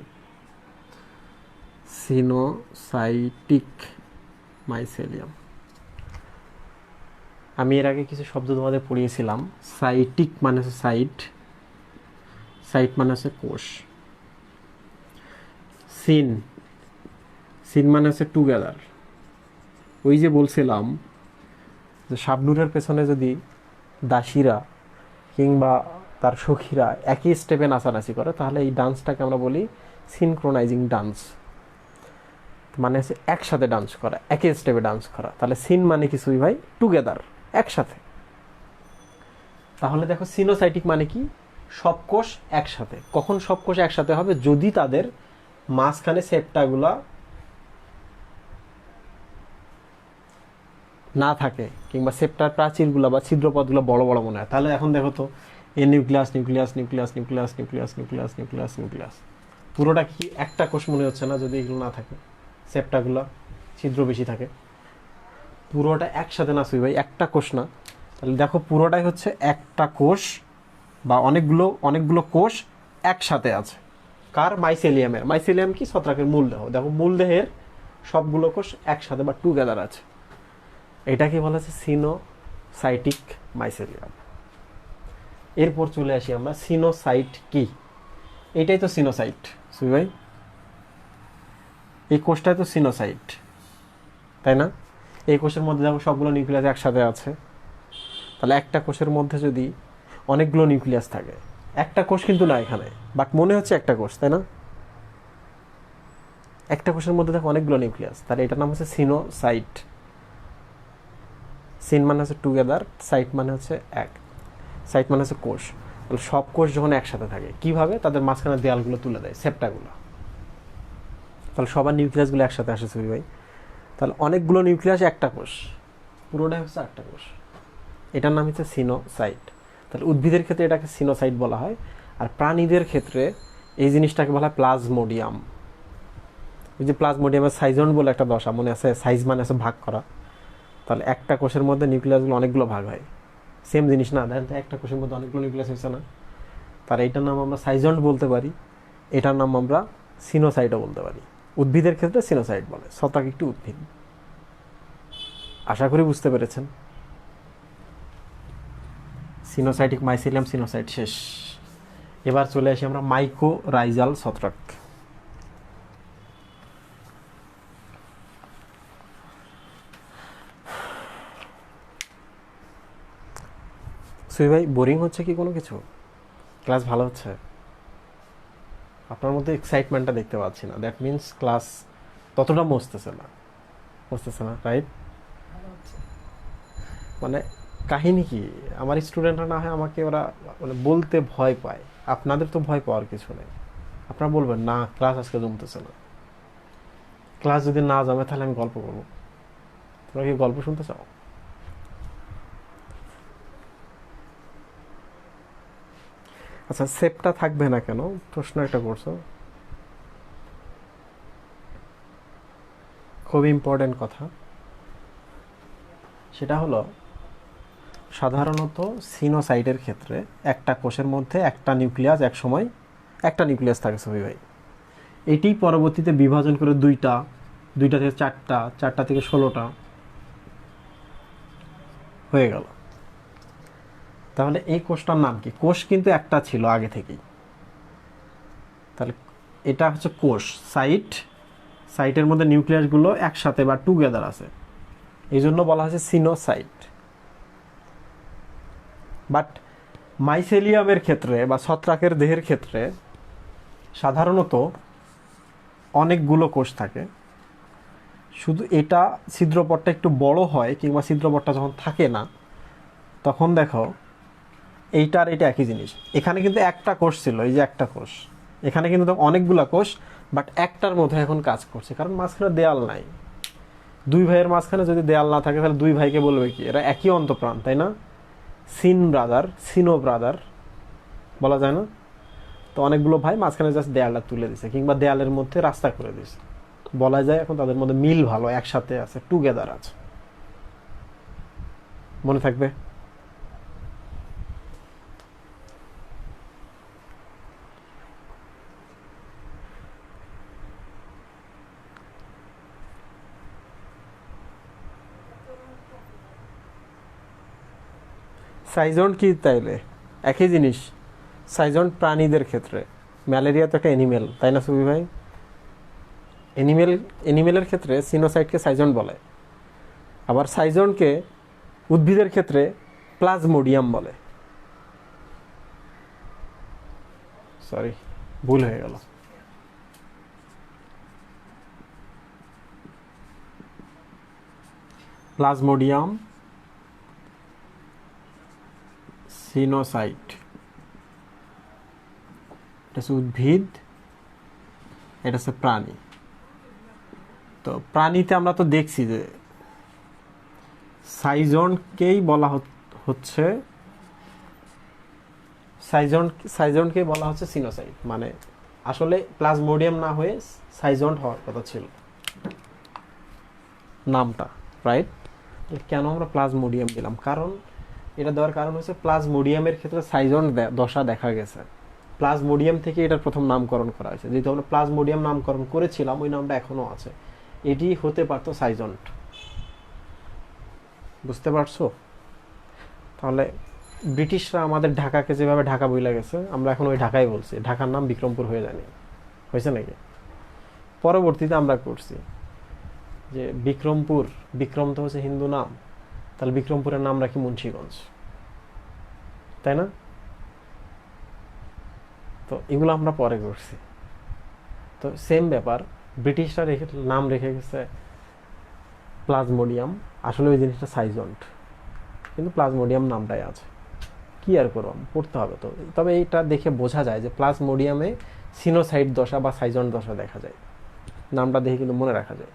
সিনোসাইটিক মাইসেলিয়াম, আমি এর আগে কিছু শব্দ তোমাদের পড়িয়েছিলাম। সাইটিক মানে হচ্ছে সাইট, সাইট মানে হচ্ছে কোষ। সিন, সিন মানে হচ্ছে টুগেদার। ওই যে বলছিলাম যে শাবনূরের পেছনে যদি দাসীরা কিংবা তার সখীরা একই স্টেপে নাচানাচি করে, তাহলে এই ডান্সটাকে আমরা বলি সিনক্রোনাইজিং ডান্স, মানে হচ্ছে একসাথে ডান্স করা, একই স্টেপে ডান্স করা। তাহলে সিন মানে কিছুই ভাই টুগেদার, একসাথে। তাহলে দেখো সিনোসাইটিক মানে কি, সব কোষ একসাথে। কখন সব কোষ একসাথে হবে? যদি তাদের মাঝখানে সেপ্টাগুলা না থাকে, কিংবা সেপ্টার প্রাচীরগুলো বা ছিদ্রপথগুলো বড় বড় মনে হয়। তাহলে এখন দেখো তো, এ nucleus nucleus nucleus nucleus nucleus nucleus nucleus nucleus, পুরোটা কি একটা কোষ মনে হচ্ছে না? যদি এগুলো না থাকে, সেপ্টাগুলো ছিদ্র বেশি থাকে, পুরোটা একসাথে না সুই ভাই, একটা কোষ না। তাহলে দেখো পুরোটাই হচ্ছে একটা কোষ বা অনেকগুলো অনেকগুলো কোষ একসাথে আছে। কার? মাইসেলিয়ামের। মাইসেলিয়াম কি? ছত্রাকের মূল দেহ। দেখো মূল দেহের সবগুলো কোষ একসাথে বা টুগেদার আছে। এটাকে বলা হচ্ছে সিনোসাইটিক মাইসেলিয়াম। এরপর চলে আসি আমরা সিনোসাইট কি। এটাই তো সিনোসাইট সুই ভাই, এই কোষটাই তো সিনোসাইট, তাই না? এই কোষের মধ্যে দেখো সবগুলো নিউক্লিয়াস একসাথে আছে। তাহলে একটা কোষের মধ্যে যদি অনেকগুলো নিউক্লিয়াস থাকে, একটা কোষ কিন্তু না এখানে, বাট মনে হচ্ছে একটা কোষ, তাই না? একটা কোষের মধ্যে দেখো অনেকগুলো নিউক্লিয়াস, তাহলে এটার নাম হচ্ছে সিনোসাইট। সিন মানে হচ্ছে টুগেদার, সাইট মানে হচ্ছে এক, সাইট মানে হচ্ছে কোষ। তাহলে সব কোষ যখন একসাথে থাকে, কিভাবে? তাদের মাঝখানে দেয়ালগুলো তুলে দেয়, সেপ্টাগুলো। তাহলে সবার নিউক্লিয়াসগুলো একসাথে আসে সুই ভাই। তাহলে অনেকগুলো নিউক্লিয়াস একটা কোষ, পুরোটাই হচ্ছে একটা কোষ। এটার নাম হচ্ছে সিনোসাইট। তাহলে উদ্ভিদের ক্ষেত্রে এটাকে সিনোসাইট বলা হয়, আর প্রাণীদের ক্ষেত্রে এই জিনিসটাকে বলা হয় প্লাজমোডিয়াম। ওই যে প্লাজমোডিয়ামের সাইজন বলে একটা দশা মনে আছে, সাইজ মানে আছে ভাগ করা। তাহলে একটা কোষের মধ্যে নিউক্লিয়াসগুলো অনেকগুলো ভাগ হয়, সেম জিনিস না? দেখেন তো, একটা কোষের মধ্যে অনেকগুলো নিউক্লিয়াস হয়েছে না? তার এইটার নাম আমরা সাইজন বলতে পারি, এটার নাম আমরা সিনোসাইটও বলতে পারি। উদ্ভিদের ক্ষেত্রে সিনোসাইট বলে, ছত্রাক একটি উদ্ভিদ। আশা করি বুঝতে পেরেছেন। সিনোসাইটিক মাইসেলিয়াম, সিনোসাইট শেষ। এবার চলে আসি আমরা মাইকোরাইজাল ছত্রাক। সুই ভাই বোরিং হচ্ছে কি কোনো কিছু? ক্লাস ভালো হচ্ছে? আপনার মধ্যে এক্সাইটমেন্টটা দেখতে পাচ্ছি না, দ্যাট মিনস ক্লাস ততটা মস্তেছে না, রাইট? মানে কাহিনী কি, আমার স্টুডেন্টরা না হয় আমাকে ওরা মানে বলতে ভয় পায়, আপনাদের তো ভয় পাওয়ার কিছু নেই। আপনারা বলবেন না ক্লাস আজকে জমতেছে না। ক্লাস যদি না জমে তাহলে আমি গল্প করবো। তোমরা কি গল্প শুনতে চাও? আচ্ছা, সেপটা থাকবে না কেন, প্রশ্ন একটা করছো, খুব ইম্পর্টেন্ট কথা। সেটা হলো সাধারণত সিনোসাইটের ক্ষেত্রে একটা কোষের মধ্যে একটা নিউক্লিয়াস, এক সময় একটা নিউক্লিয়াস থাকে সবই ভাই। এটি পরবর্তীতে বিভাজন করে দুইটা থেকে চারটা, চারটা থেকে 16টা হয়ে গেল। তাহলে এই কোষটার নাম কি? কোষ কিন্তু একটা ছিল আগে থেকেই। তাহলে এটা হচ্ছে কোষ, সাইট। সাইটের মধ্যে নিউক্লিয়াসগুলো একসাথে বা টুগেদার আছে, এই জন্য বলা হচ্ছে সিনোসাইট। বাট মাইসেলিয়ামের ক্ষেত্রে বা ছত্রাকের দেহের ক্ষেত্রে সাধারণত অনেকগুলো কোষ থাকে, শুধু এটা ছিদ্রপথটা একটু বড় হয়, কিংবা ছিদ্রপথটা যখন থাকে না তখন দেখো এইটা আর এটা একই জিনিস। এখানে কিন্তু একটা কোষ ছিল, এই যে একটা কোষ, এখানে কিন্তু অনেকগুলো কোষ, বাট একটার মধ্যে এখন কাজ করছে, কারণ মাঝখানে দেয়াল নাই। দুই ভাইয়ের মাঝখানে যদি দেয়াল না থাকে তাহলে দুই ভাইকে বলবে কি? এরা একই অন্তঃপ্রাণ, তাই না? সিনো ব্রাদার বলা যায় না? তো অনেকগুলো ভাই মাঝখানে জাস্ট দেয়ালটা তুলে দিছে, কিংবা দেয়ালের মধ্যে রাস্তা করে দিছে, বলা যায় এখন তাদের মধ্যে মিল ভালো, একসাথে আছে, টুগেদার আছে। মনে থাকবে? সাইজন্ট কি তাইলে একই জিনিস? সাইজন্ট প্রাণীদের ক্ষেত্রে, ম্যালেরিয়া তো একটা অ্যানিমেল, তাই না সুবি ভাই? অ্যানিমেলের ক্ষেত্রে সিনোসাইটকে সাইজন্ট বলে, আবার সাইজন্টকে উদ্ভিদের ক্ষেত্রে প্লাজমোডিয়াম বলে। সরি, ভুল হয়ে গেল। প্লাজমোডিয়াম সিনোসাইট, এটা হচ্ছে উদ্ভিদ, এটা হচ্ছে প্রাণী। তো প্রাণীতে আমরা তো দেখছি যে সাইজন্টকেই বলা হচ্ছে সাইজন্টকেই বলা হচ্ছে সিনোসাইট, মানে আসলে প্লাজমোডিয়াম না হয়ে সাইজন্ট হওয়ার কথা ছিল নামটা, রাইট? কেন আমরা প্লাজমোডিয়াম দিলাম? কারণ এটা দেওয়ার কারণ হচ্ছে প্লাজমোডিয়ামের ক্ষেত্রে সাইজন্ট দশা দেখা গেছে, প্লাজমোডিয়াম থেকে এটার প্রথম নামকরণ করা হয়েছে। যেহেতু আমরা প্লাজমোডিয়াম নামকরণ করেছিলাম, ওই নামটা এখনো আছে, এটি হতে পারতো সাইজন্ট। বুঝতে পারছো? তাহলে ব্রিটিশরা আমাদের ঢাকাকে যেভাবে ঢাকা বইলা গেছে, আমরা এখন ওই ঢাকাই বলছি, ঢাকার নাম বিক্রমপুর হয়ে যায়নি, হয়েছে নাকি? পরবর্তীতে আমরা করছি যে বিক্রমপুর, বিক্রম তো হচ্ছে হিন্দু নাম, তাহলে বিক্রমপুরের নাম রাখি মুন্সিগঞ্জ, তাই না? তো এগুলো আমরা পরে করছি। তো সেম ব্যাপার, ব্রিটিশরা নাম রেখে গেছে প্লাজমোডিয়াম, আসলে ওই জিনিসটা সাইজন্ট, কিন্তু প্লাজমোডিয়াম নামটাই আছে, কি আর করব, পড়তে হবে তো। তবে এটা দেখে বোঝা যায় যে প্লাজমোডিয়ামে সিনোসাইট দশা বা সাইজন্ট দশা দেখা যায়, নামটা দেখে কিন্তু মনে রাখা যায়।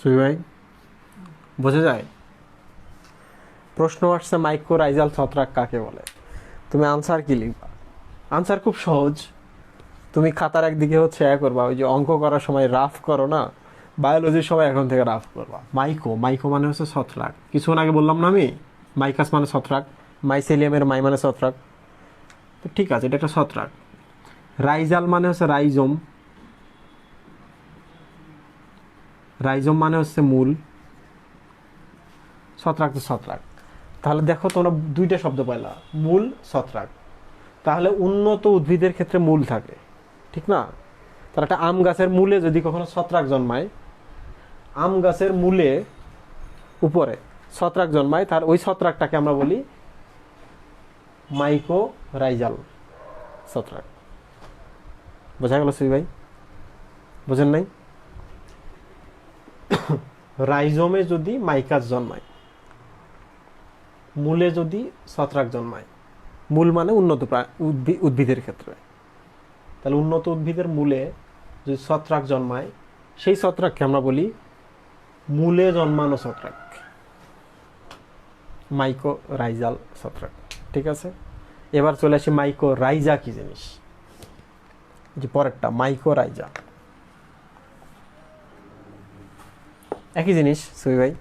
সুই ভাই, বোঝা যায়? প্রশ্ন আসছে মাইক্রোরাইজাল ছত্রাক কাকে বলে? তুমি আনসার কি লিখবা? আনসার খুব সহজ, তুমি খাতার একদিকে হচ্ছে করবা, ওই যে অঙ্ক করার সময় রাফ করো না, বায়োলজির সময় এখন থেকে রাফ করবা। মাইকো মানে হচ্ছে ছত্রাক, কিছুক্ষণ আগে বললাম না আমি, মাইকাস মানে ছত্রাক, মাইসেলিয়ামের মাই মানে ছত্রাক, তো ঠিক আছে, এটা একটা ছত্রাক। রাইজাল মানে হচ্ছে রাইজোম, রাইজোম মানে হচ্ছে মূল, ছত্রাক তো ছত্রাক। তাহলে দেখো তোমরা দুইটা শব্দ পাইলা, মূল, ছত্রাক। তাহলে উন্নত উদ্ভিদের ক্ষেত্রে মূল থাকে, ঠিক না? তার একটা আম গাছের মূলে যদি কখনো ছত্রাক জন্মায়, আম গাছের মূলে উপরে ছত্রাক জন্মায়, তার ওই ছত্রাকটাকে আমরা বলি মাইক্রোরাইজাল ছত্রাক। বোঝা গেল সুই ভাই? বোঝেন নাই? রাইজোমে যদি মাইকাস জন্মায়, মূলে যদি ছত্রাক জন্মায়, মূল মানে উন্নত উদ্ভিদের ক্ষেত্রে, তাহলে উন্নত উদ্ভিদের মূলে যদি ছত্রাক জন্মায়, সেই ছত্রাককে আমরা বলি মূলে জন্মানো ছত্রাক, মাইক্রোরাইজাল ছত্রাক। ঠিক আছে, এবার চলে আসি মাইক্রোরাইজা কি জিনিস, যে পরেরটা মাইক্রোরাইজা। একই জিনিস সুই ভাই,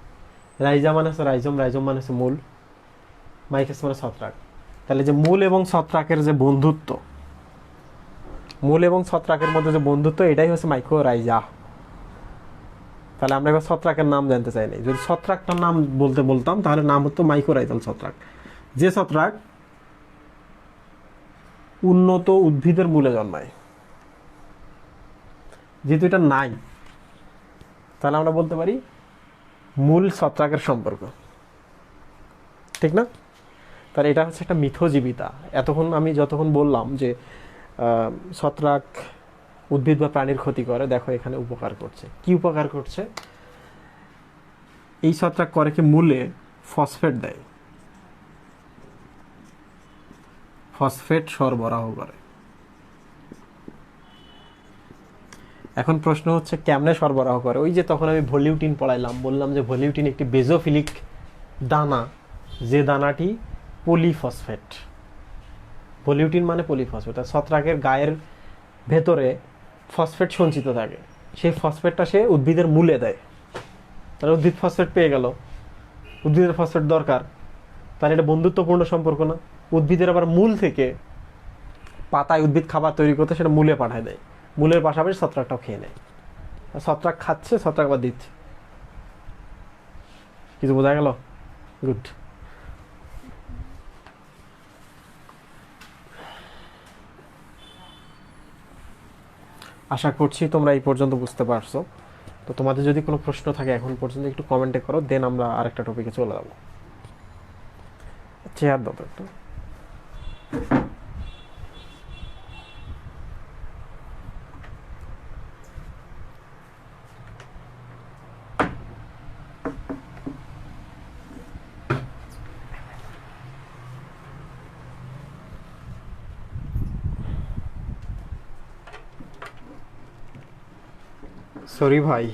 রাইজা মানে হচ্ছে রাইজম, রাইজম মানে হচ্ছে মূল, মাইকাস মানে ছত্রাক। তাহলে যে মূল এবং ছত্রাকের যে বন্ধুত্ব, মূল এবং ছত্রাকের মধ্যে যে বন্ধুত্ব, এটাই হচ্ছে মাইক্রোরাইজা। তাহলে আমরা এবার ছত্রাকের নাম জানতে চাই নাই, যদি ছত্রাকটার নাম বলতাম তাহলে নাম হতো মাইক্রোরাইজাল ছত্রাক। যে ছত্রাক উন্নত উদ্ভিদের মূলে জন্মায়, যেহেতু এটা নাই, তাহলে আমরা বলতে পারি মূল ছত্রাকের সম্পর্ক, ঠিক না? তাহলে এটা হচ্ছে একটা মিথজীবিতা। এতক্ষণ আমি যতক্ষণ বললাম যে ছত্রাক উদ্ভিদ বা প্রাণীর ক্ষতি করে, দেখো এখানে উপকার করছে। কি উপকার করছে? এই ছত্রাক করে কি মূলে ফসফেট দেয়, ফসফেট সরবরাহ করে। এখন প্রশ্ন হচ্ছে কেমনে সরবরাহ করে? ওই যে তখন আমি ভলিউটিন পড়াইলাম, বললাম যে ভলিউটিন একটি বেজোফিলিক দানা, যে দানাটি পলিফসফেট। ভলিউটিন মানে পলিফসফেট। আর ছত্রাকের গায়ের ভেতরে ফসফেট সঞ্চিত থাকে, সেই ফসফেটটা সে উদ্ভিদের মূলে দেয়। তাহলে উদ্ভিদ ফসফেট পেয়ে গেল, উদ্ভিদের ফসফেট দরকার, তাহলে এটা বন্ধুত্বপূর্ণ সম্পর্ক না? উদ্ভিদের আবার মূল থেকে পাতায় উদ্ভিদ খাবার তৈরি করতে সেটা মূলে পাঠায় দেয়, মূলের পাশাপাশি ছত্রাকটাও খেয়ে নেয়। ছত্রাক খাচ্ছে, ছত্রাক আবার দিচ্ছে। কিছু বোঝা গেল? গুড। আশা করছি তোমরা এই পর্যন্ত বুঝতে পারছো। তো তোমাদের যদি কোনো প্রশ্ন থাকে এখন পর্যন্ত একটু কমেন্টে করো, দেন আমরা আরেকটা টপিকে চলে যাবো। চেয়ার দাও তো একটু। সরি ভাই,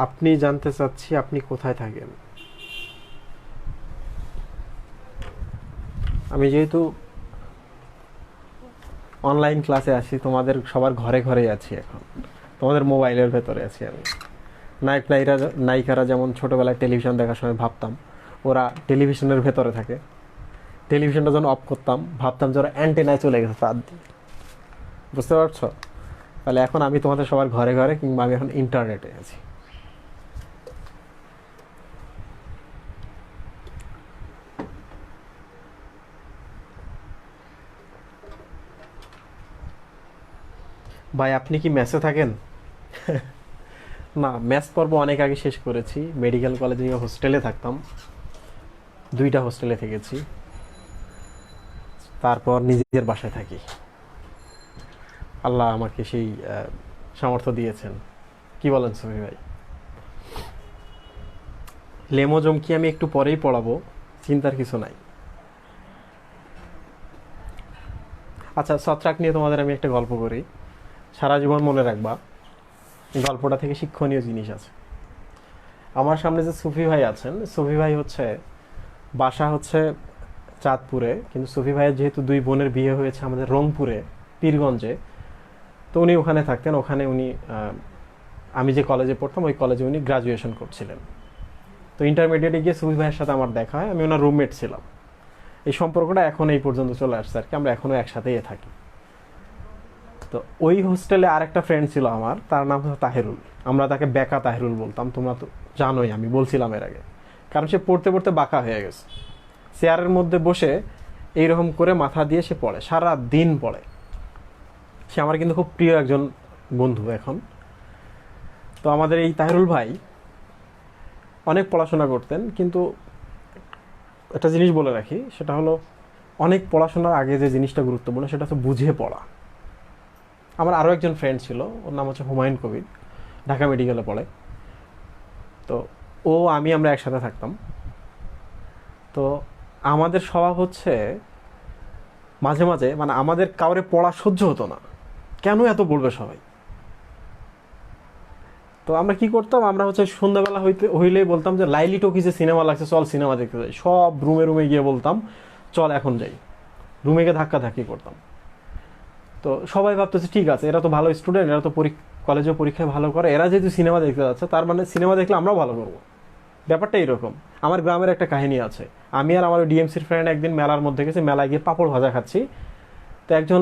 আপনি জানতে চাচ্ছি আপনি কোথায় থাকেন। আমি যেহেতু অনলাইন ক্লাসে আছি, তোমাদের সবার ঘরে ঘরে আছি, এখন তোমাদের মোবাইলের ভেতরে আছি আমি। নায়িকারা যেমন ছোটোবেলায় টেলিভিশন দেখার সময় ভাবতাম ওরা টেলিভিশনের ভেতরে থাকে, টেলিভিশনটা যখন অফ করতাম ভাবতাম যে ওরা অ্যান্টেনায় চলে গেছে তার দিয়ে। বুঝতে পারছো? তাহলে এখন আমি তোমাদের সবার ঘরে ঘরে, কিংবা আমি এখন ইন্টারনেটে আছি। ভাই আপনি কি মেসে থাকেন? না, মেস পর্ব অনেক আগে শেষ করেছি। মেডিকেল কলেজে হোস্টেলে থাকতাম, 2টা হোস্টেলে থেকেছি, তারপর নিজের বাসায় থাকি। আল্লাহ আমাকে সেই সামর্থ্য দিয়েছেন। কি বলেন সুমি ভাই? লেমোজম কি আমি একটু পরেই পড়াবো, চিন্তার কিছু নাই। আচ্ছা, ছত্রাক নিয়ে তোমাদের আমি একটা গল্প করি, সারা জীবন মনে রাখবা। গল্পটা থেকে শিক্ষণীয় জিনিস আছে। আমার সামনে যে সুফি ভাই আছেন, সুফি ভাই হচ্ছে বাসা হচ্ছে চাঁদপুরে, কিন্তু সুফি ভাইয়ের যেহেতু 2 বোনের বিয়ে হয়েছে আমাদের রংপুরে পীরগঞ্জে, তো উনি ওখানে থাকতেন। ওখানে উনি আমি যে কলেজে পড়তাম ওই কলেজে উনি গ্রাজুয়েশন করছিলেন। তো ইন্টারমিডিয়েটে গিয়ে সুফি ভাইয়ের সাথে আমার দেখা হয়, আমি ওনার রুমমেট ছিলাম। এই সম্পর্কটা এখন এই পর্যন্ত চলে আসছে আর কি, আমরা এখনও একসাথেই থাকি। তো ওই হোস্টেলে আরেকটা ফ্রেন্ড ছিল আমার, তার নাম হচ্ছে তাহেরুল। আমরা তাকে বেকা তাহেরুল বলতাম, তোমরা তো জানোই, আমি বলছিলাম এর আগে। কারণ সে পড়তে পড়তে বাঁকা হয়ে গেছে, চেয়ারের মধ্যে বসে এইরকম করে মাথা দিয়ে সে পড়ে, সারা দিন পড়ে। সে আমার কিন্তু খুব প্রিয় একজন বন্ধু এখন। তো আমাদের এই তাহেরুল ভাই অনেক পড়াশোনা করতেন, কিন্তু একটা জিনিস বলে রাখি, সেটা হলো অনেক পড়াশোনার আগে যে জিনিসটা গুরুত্বপূর্ণ সেটা হচ্ছে বুঝে পড়া। আমার আরও একজন ফ্রেন্ড ছিল, ওর নাম হচ্ছে হুমায়ুন কবির, ঢাকা মেডিকেলে পড়ে। তো আমরা একসাথে থাকতাম। তো আমাদের স্বভাব হচ্ছে মাঝে মাঝে, মানে আমাদের কাউরে পড়া সহ্য হতো না, কেন এত পড়বে সবাই। তো আমরা কি করতাম, আমরা হচ্ছে সন্ধ্যাবেলা হইলেই বলতাম যে লাইলি টকিজে সিনেমা লাগছে, চল সিনেমা দেখতে যাই। সব রুমে রুমে গিয়ে বলতাম চল এখন যাই, রুমে গিয়ে ধাক্কাধাক্কি করতাম। তো সবাই ভাবতেছে ঠিক আছে, এরা তো ভালো স্টুডেন্ট, এরা তো কলেজে পরীক্ষায় ভালো করে, এরা যেহেতু সিনেমা দেখতে যাচ্ছে তার মানে সিনেমা দেখলে আমরাও ভালো করবো। ব্যাপারটা এইরকম। আমার গ্রামের একটা কাহিনী আছে। আমি আর আমার ডিএমসির ফ্রেন্ড একদিন মেলার মধ্যে গেছি, মেলায় গিয়ে পাঁপড় ভাজা খাচ্ছি। তো একজন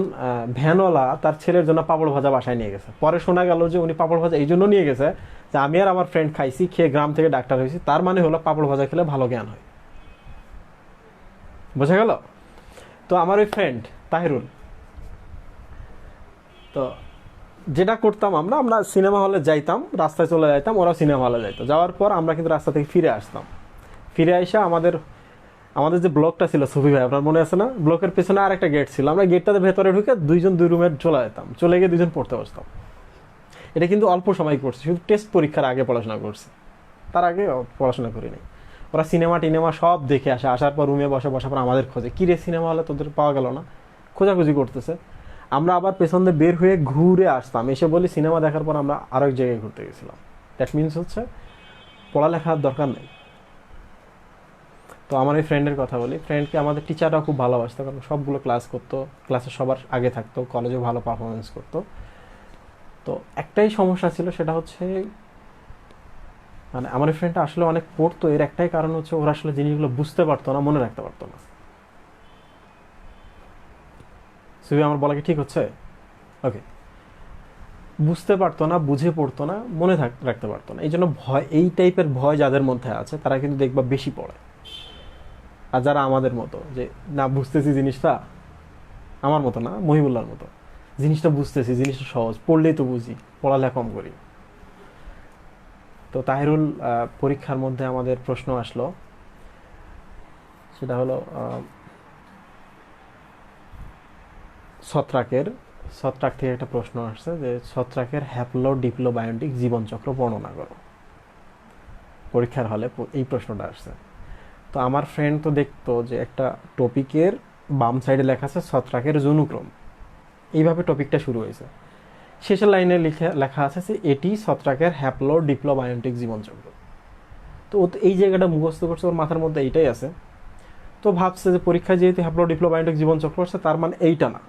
ভ্যানওয়ালা তার ছেলের জন্য পাঁপড় ভাজা বাসায় নিয়ে গেছে। পরে শোনা গেল যে উনি পাঁপড় ভাজা এই জন্য নিয়ে গেছে যে আমি আর আমার ফ্রেন্ড খাইছি, খেয়ে গ্রাম থেকে ডাক্তার হয়েছি, তার মানে হলো পাঁপড় ভাজা খেলে ভালো জ্ঞান হয়। বোঝা গেল? তো আমার ওই ফ্রেন্ড তাহিরুল, তো যেটা করতাম আমরা সিনেমা হলে যাইতাম, রাস্তায় চলে যাইতাম, ওরা সিনেমা হলে যাইতো। যাওয়ার পর আমরা কিন্তু রাস্তা থেকে ফিরে আসতাম। ফিরে আইসা আমাদের যে ব্লকটা ছিল সুফি ভাই, আপনার মনে আছে না? ব্লকের পেছনে আর একটা গেট ছিল, আমরা গেটটাতে ভেতরে ঢুকে 2জন 2 রুমে চলে যেতাম, চলে গিয়ে 2জন পড়তে বসতাম। এটা কিন্তু অল্প সময় করছি, শুধু টেস্ট পরীক্ষার আগে পড়াশোনা করছি। তার আগে পড়াশোনা করি নাই। ওরা সিনেমা টিনেমা সব দেখে আসে, আসার পর রুমে বসার পর আমাদের খোঁজে, কী রে সিনেমা হলে তোদের পাওয়া গেল না, খোঁজাখুঁজি করতেছে। আমরা আবার পেছন দিয়ে বের হয়ে ঘুরে আসতাম, এসে বলি সিনেমা দেখার পর আমরা আরেক জায়গায় ঘুরতে গেছিলাম। দ্যাট মিনস হচ্ছে পড়ালেখার দরকার নেই। তো আমার এই ফ্রেন্ডের কথা বলি, ফ্রেন্ডকে আমাদের টিচাররাও খুব ভালোবাসতো, কারণ সবগুলো ক্লাস করতো, ক্লাসে সবার আগে থাকতো, কলেজেও ভালো পারফরমেন্স করতো। তো একটাই সমস্যা ছিল, সেটা হচ্ছে মানে আমার এই ফ্রেন্ডটা আসলে অনেক পড়তো, এর একটাই কারণ হচ্ছে ওরা আসলে জিনিসগুলো বুঝতে পারতো না, মনে রাখতে পারতো না। সুবি, আমার বলা কি ঠিক হচ্ছে? ওকে, বুঝতে পারতো না, বুঝে পড়তো না, মনে রাখতে পারতো না। এই জন্য ভয়, এই টাইপের ভয় যাদের মধ্যে আছে তারা কিন্তু দেখবা বেশি পড়ে। আর যারা আমাদের মতো যে না বুঝতেছি জিনিসটা, আমার মতো না, মহিবুল্লাহর মতো, জিনিসটা বুঝতেছি, জিনিসটা সহজ, পড়লেই তো বুঝি, পড়ালেখা কম করি। তো তাহিরুল পরীক্ষার মধ্যে আমাদের প্রশ্ন আসলো, সেটা হলো ছত্রাক থেকে একটা প্রশ্ন আসছে যে ছত্রাকের হ্যাপ্লো ডিপ্লো বায়োটিক জীবনচক্র বর্ণনা করো। পরীক্ষার হলে এই প্রশ্নটা আসছে। তো আমার ফ্রেন্ড তো দেখতো যে একটা টপিকের বাম সাইডে লেখা আছে ছত্রাকের জনুক্রম, এইভাবে টপিকটা শুরু হয়েছে। শেষের লাইনে লেখা আছে যে এটি ছত্রাকের হ্যাপ্লো ডিপ্লো বায়োটিক জীবনচক্র। তো ও তো এই জায়গাটা মুখস্থ করছে, ওর মাথার মধ্যে এইটাই আছে। তো ভাবছে যে পরীক্ষায় যেহেতু হ্যাপ্লো ডিপ্লো বায়োটিক জীবনচক্র আছে, তার মানে এইটা না।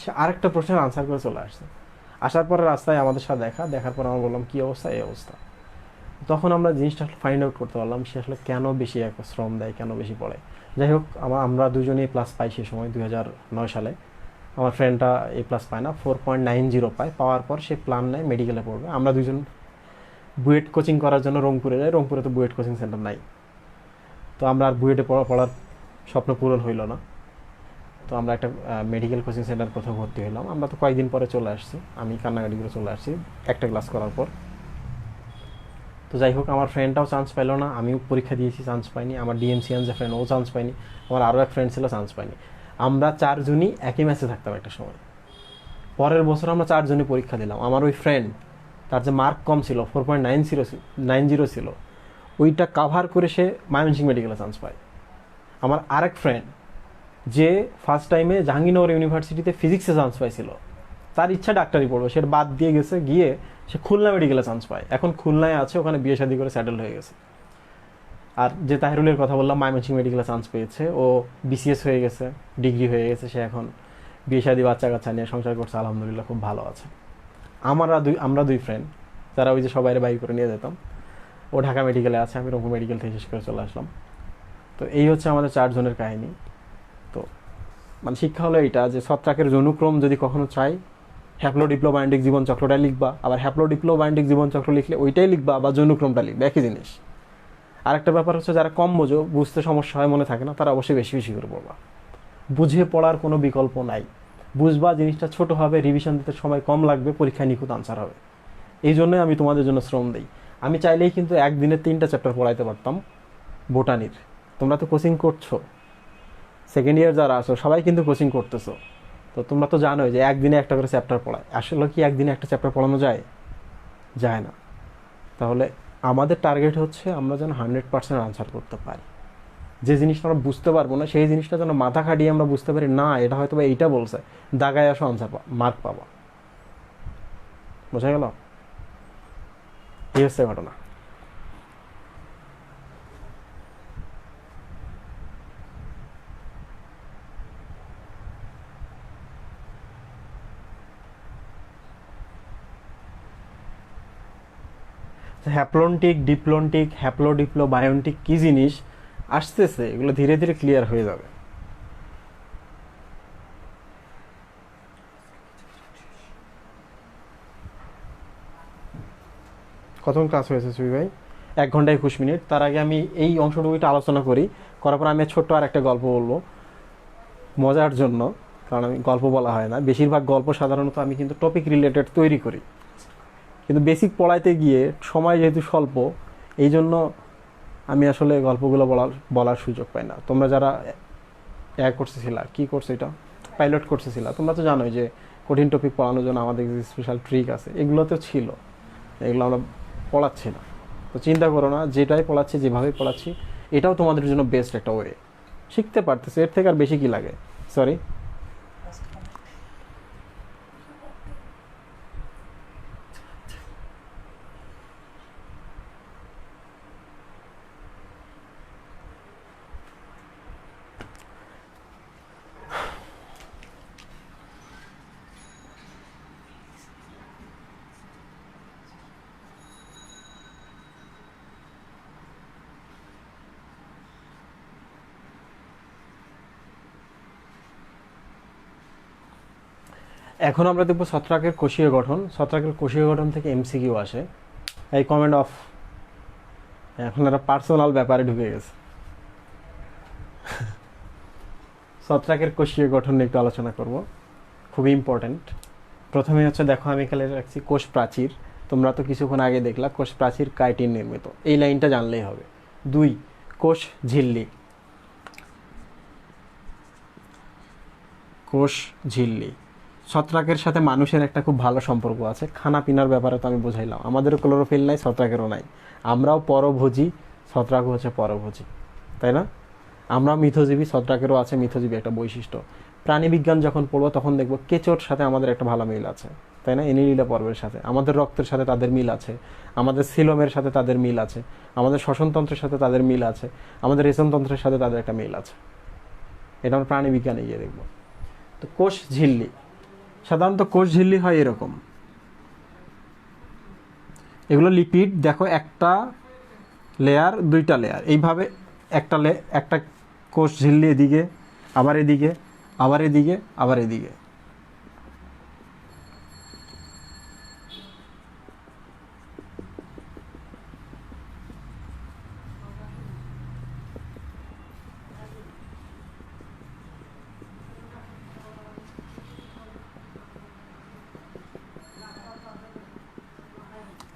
সে আরেকটা প্রশ্নের আনসার করে চলে আসছে। আসার পরে রাস্তায় আমাদের সাথে দেখার পর আমরা বললাম কী অবস্থা, এই অবস্থা। তখন আমরা জিনিসটা ফাইন্ড আউট করতে পারলাম সে আসলে কেন বেশি শ্রম দেয়, কেন বেশি পড়ে। যাই হোক, আমরা দুজনেই প্লাস পাই সে সময় 2009 সালে। আমার ফ্রেন্ডটা এই প্লাস পায় না, 4.90 পায়। পাওয়ার পর সে প্ল্যান নেয় মেডিকেলে পড়বে। আমরা দুজন বুয়েট কোচিং করার জন্য রংপুরে যাই। রংপুরে তো বুয়েট কোচিং সেন্টার নাই, তো আমরা আর বুয়েটে পড়ার স্বপ্ন পূরণ হইল না। তো আমরা একটা মেডিকেল কোচিং সেন্টার কোথাও ভর্তি হলাম। আমরা তো কয়েকদিন পরে চলে আসছি, আমি কান্নাকাটি করে চলে আসছি একটা ক্লাস করার পর। তো যাই হোক, আমার ফ্রেন্ডটাও চান্স পাইলো না, আমিও পরীক্ষা দিয়েছি, চান্স পাইনি। আমার ডিএমসিএন যে ফ্রেন্ড, ও চান্স পাইনি। আমার আরও এক ফ্রেন্ড ছিল, চান্স পাইনি। আমরা চারজনই একই ম্যাচে থাকতাম একটা সময়। পরের বছর আমরা চারজনই পরীক্ষা দিলাম। আমার ওই ফ্রেন্ড, তার যে মার্ক কম ছিল, 4.90 ছিল, ওইটা কাভার করে সে ময়মনসিংহ মেডিকেলে চান্স পায়। আমার আরেক ফ্রেন্ড যে ফার্স্ট টাইমে জাহাঙ্গীরনগর ইউনিভার্সিটিতে ফিজিক্সে চান্স পাইছিল, তার ইচ্ছা ডাক্তারি পড়বে, সেটা বাদ দিয়ে গিয়ে সে খুলনা মেডিকেলে চান্স পায়। এখন খুলনায় আছে, ওখানে বিয়ে শাদী করে সেটেল হয়ে গেছে। আর যে তাহিরুলের কথা বললাম, ময়মনসিংহ মেডিকেলে চান্স পেয়েছে, ও বিসিএস হয়ে গেছে, ডিগ্রি হয়ে গেছে, সে এখন বিয়ে শাদী বাচ্চা কাচ্চা নিয়ে সংসার করছে, আলহামদুলিল্লাহ খুব ভালো আছে। আমরা দুই ফ্রেন্ড যারা ওই যে সবাই বাইক করে নিয়ে যেতাম, ও ঢাকা মেডিকেলে আছে, আমি রংপুর মেডিকেল থেকে শেষ করে চলে আসলাম। তো এই হচ্ছে আমাদের চারজনের কাহিনী। তো মানে শিক্ষা হলো এইটা যে ছত্রাকের জনুক্রম যদি কখনো চাই, হ্যাপ্লো ডিপ্লো বায়োটিক জীবনচক্রটাই লিখবা। আবার হ্যাপ্লো ডিপ্লো বায়োটিক জীবনচক্র লিখলে ওইটাই লিখবা, বা জনুক্রমটা লিখবা, একই জিনিস। আরেকটা ব্যাপার হচ্ছে যারা কম বোঝো, বুঝতে সমস্যা হয়, মনে থাকে না, তারা অবশ্যই বেশি বেশি করে পড়বা। বুঝে পড়ার কোনো বিকল্প নাই। বুঝবা, জিনিসটা ছোট হবে, রিভিশন দিতে সময় কম লাগবে, পরীক্ষায় নিখুঁত আনসার হবে। এই জন্যই আমি তোমাদের জন্য শ্রম দিই। আমি চাইলেই কিন্তু একদিনে 3টা চ্যাপ্টার পড়াইতে পারতাম বোটানির। তোমরা তো কোচিং করছো, সেকেন্ড ইয়ার যারা আছো সবাই কিন্তু কোচিং করতেছো, তো তোমরা তো জানোই যে একদিনে একটা করে চ্যাপ্টার পড়ায়। আসলে কি একদিনে একটা চ্যাপ্টার পড়ানো যায় না। তাহলে আমাদের টার্গেট হচ্ছে আমরা যেন 100% আনসার করতে পারি। যে জিনিসটা আমরা বুঝতে পারবো না, সেই জিনিসটা যেন মাথা খাটিয়ে আমরা বুঝতে পারি, না এটা হয়তো বা এইটা বলছে, দাগায় আসো, আনসার মার্ক পাবা। বোঝা গেল? এই হচ্ছে ঘটনা। হ্যাপ্লন্টিক, ডিপ্লন্টিক, হ্যাপ্লো ডিপ্লো বায়োন্টিক কি জিনিস আসতেছে, এগুলো ধীরে ধীরে ক্লিয়ার হয়ে যাবে। কতক্ষণ ক্লাস হয়েছে সুবি ভাই? 1 ঘন্টা 21 মিনিট। তার আগে আমি এই অংশটুকুটা আলোচনা করার পর আমি ছোট্ট আর একটা গল্প বলবো মজার জন্য, কারণ আমি গল্প বলা হয় না বেশিরভাগ। গল্প সাধারণত আমি কিন্তু টপিক রিলেটেড তৈরি করি, কিন্তু বেসিক পড়াইতে গিয়ে সময় যেহেতু স্বল্প, এই জন্য আমি আসলে গল্পগুলো বলার সুযোগ পাই না। তোমরা যারা করতেছিলা, কি করছো এটা, পাইলট করতেছিলা, তোমরা তো জানোই যে কঠিন টপিক পড়ানোর জন্য আমাদের স্পেশাল ট্রিক আছে, এগুলো তো ছিল, এগুলো আমরা পড়াচ্ছি না। তো চিন্তা করো না, যেটাই পড়াচ্ছি যেভাবে পড়াচ্ছি এটাও তোমাদের জন্য বেস্ট একটা ওয়ে। শিখতে পারতেছে, এর থেকে আর বেশি কি লাগে? সরি। এখন আমরা দেখব ছত্রাকের কোষীয় গঠন। ছত্রাকের কোষীয় গঠন থেকে এমসিকিউ আসে। এই কমেন্ট অফ। এখন একটা পার্সোনাল ব্যাপারে ঢুকে গেছে। ছত্রাকের কোষীয় গঠন নিয়ে একটু আলোচনা করব, খুবই ইম্পর্ট্যান্ট। প্রথমে হচ্ছে দেখো আমি এখানে রাখছি কোষ প্রাচীর। তোমরা তো কিছুক্ষণ আগে দেখলা কোষ প্রাচীর কাইটিন নির্মিত, এই লাইনটা জানলেই হবে। 2 কোষ ঝিল্লি। কোষ ঝিল্লি ছত্রাকের সাথে মানুষের একটা খুব ভালো সম্পর্ক আছে। খানা পিনার ব্যাপারে তো আমি বোঝাইলাম, আমাদেরও ক্লোরোফিল নাই, ছত্রাকেরও নাই। আমরাও পরভোজী, ছত্রাকও হচ্ছে পরভোজী, তাই না? আমরা মিথজীবী, ছত্রাকেরও আছে মিথজীবী একটা বৈশিষ্ট্য। প্রাণীবিজ্ঞান যখন পড়বো তখন দেখবো কেঁচোর সাথে আমাদের একটা ভালো মিল আছে, তাই না? এনিলিলা পর্বের সাথে আমাদের রক্তের সাথে তাদের মিল আছে, আমাদের সিলোমের সাথে তাদের মিল আছে, আমাদের শ্বসনতন্ত্রের সাথে তাদের মিল আছে, আমাদের রেচনতন্ত্রের সাথে তাদের একটা মিল আছে। এটা আমরা প্রাণীবিজ্ঞানে গিয়ে দেখবো। তো কোষ ঝিল্লি, সাধারণত কোষ ঝিল্লি হয় এরকম। এগুলো লিপিড, দেখো একটা লেয়ার, 2টা লেয়ার, এইভাবে একটা কোষ ঝিল্লি এদিকে, আবার এদিকে, আবার এদিকে, আবার এদিকে।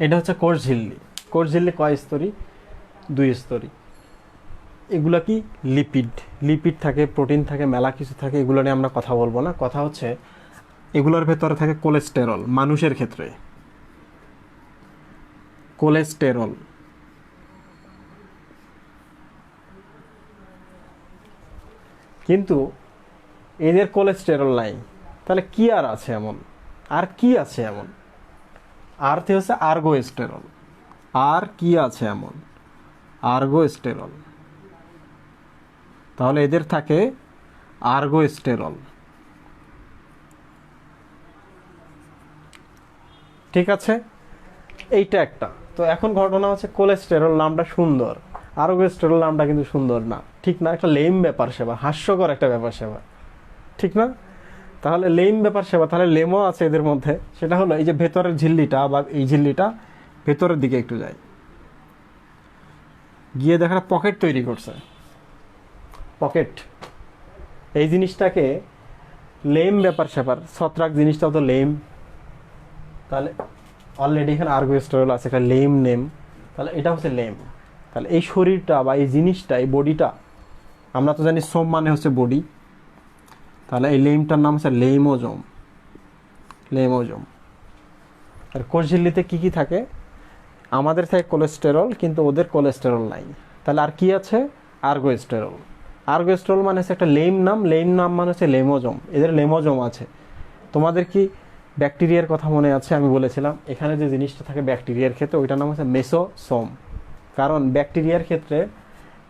এটা হচ্ছে কোষ ঝিল্লি। কোষ ঝিল্লি কয় স্তরী? 2 স্তরী। এগুলা কি লিপিড, লিপিড থাকে, প্রোটিন থাকে, মেলা কিছু থাকে, এগুলো নিয়ে আমরা কথা বলবো না। কথা হচ্ছে এগুলোর ভেতরে থাকে কোলেস্টেরল। মানুষের ক্ষেত্রে কোলেস্টেরল, কিন্তু এদের কোলেস্টেরল নাই। তাহলে কি আর আছে এমন? আর কি আছে এমন? আরতে হচ্ছে আর্গোস্টেরল। আর কি আছে এমন? আর্গোস্টেরল। তাহলে এদের থাকে আর্গোস্টেরল, ঠিক আছে? এইটা একটা। তো এখন ঘটনা হচ্ছে কোলেস্টেরল নামটা সুন্দর, আর্গোস্টেরল নামটা কিন্তু সুন্দর না, ঠিক না? একটা লেম ব্যাপার সেবা, হাস্যকর একটা ব্যাপার সেবা, ঠিক না? তাহলে লেম ব্যাপার সেবা, তাহলে লেমও আছে এদের মধ্যে। সেটা হলো এই যে ভেতরের ঝিল্লিটা বা এই ঝিল্লিটা ভেতরের দিকে একটু যায়, গিয়ে দেখা পকেট তৈরি করছে। পকেট, এই জিনিসটাকে লেম ব্যাপার স্যাপার। ছত্রাক জিনিসটাও তো লেম। তাহলে অলরেডি এখানে আর্গোস্টেরল আছে, একটা লেম নেম। তাহলে এটা হচ্ছে লেম। তাহলে এই শরীরটা বা এই জিনিসটা, এই বডিটা, আমরা তো জানি সোম মানে হচ্ছে বডি, তাহলে এই লেমটার নাম হচ্ছে লেমোজোম। লেমোজোম। আর কোষঝিল্লিতে কি কি থাকে? আমাদের থাকে কোলেস্টেরল, কিন্তু ওদের কোলেস্টেরল নাই। তাহলে আর কি আছে? আর্গোস্টেরল। আর্গোস্টেরল মানে হচ্ছে একটা লেম নাম, লেম নাম মানে হচ্ছে লেমোজোম। এদের লেমোজোম আছে। তোমাদের কি ব্যাকটেরিয়ার কথা মনে আছে? আমি বলেছিলাম এখানে যে জিনিসটা থাকে ব্যাকটেরিয়ার ক্ষেত্রে ওইটার নাম হচ্ছে মেসোসোম। কারণ ব্যাকটেরিয়ার ক্ষেত্রে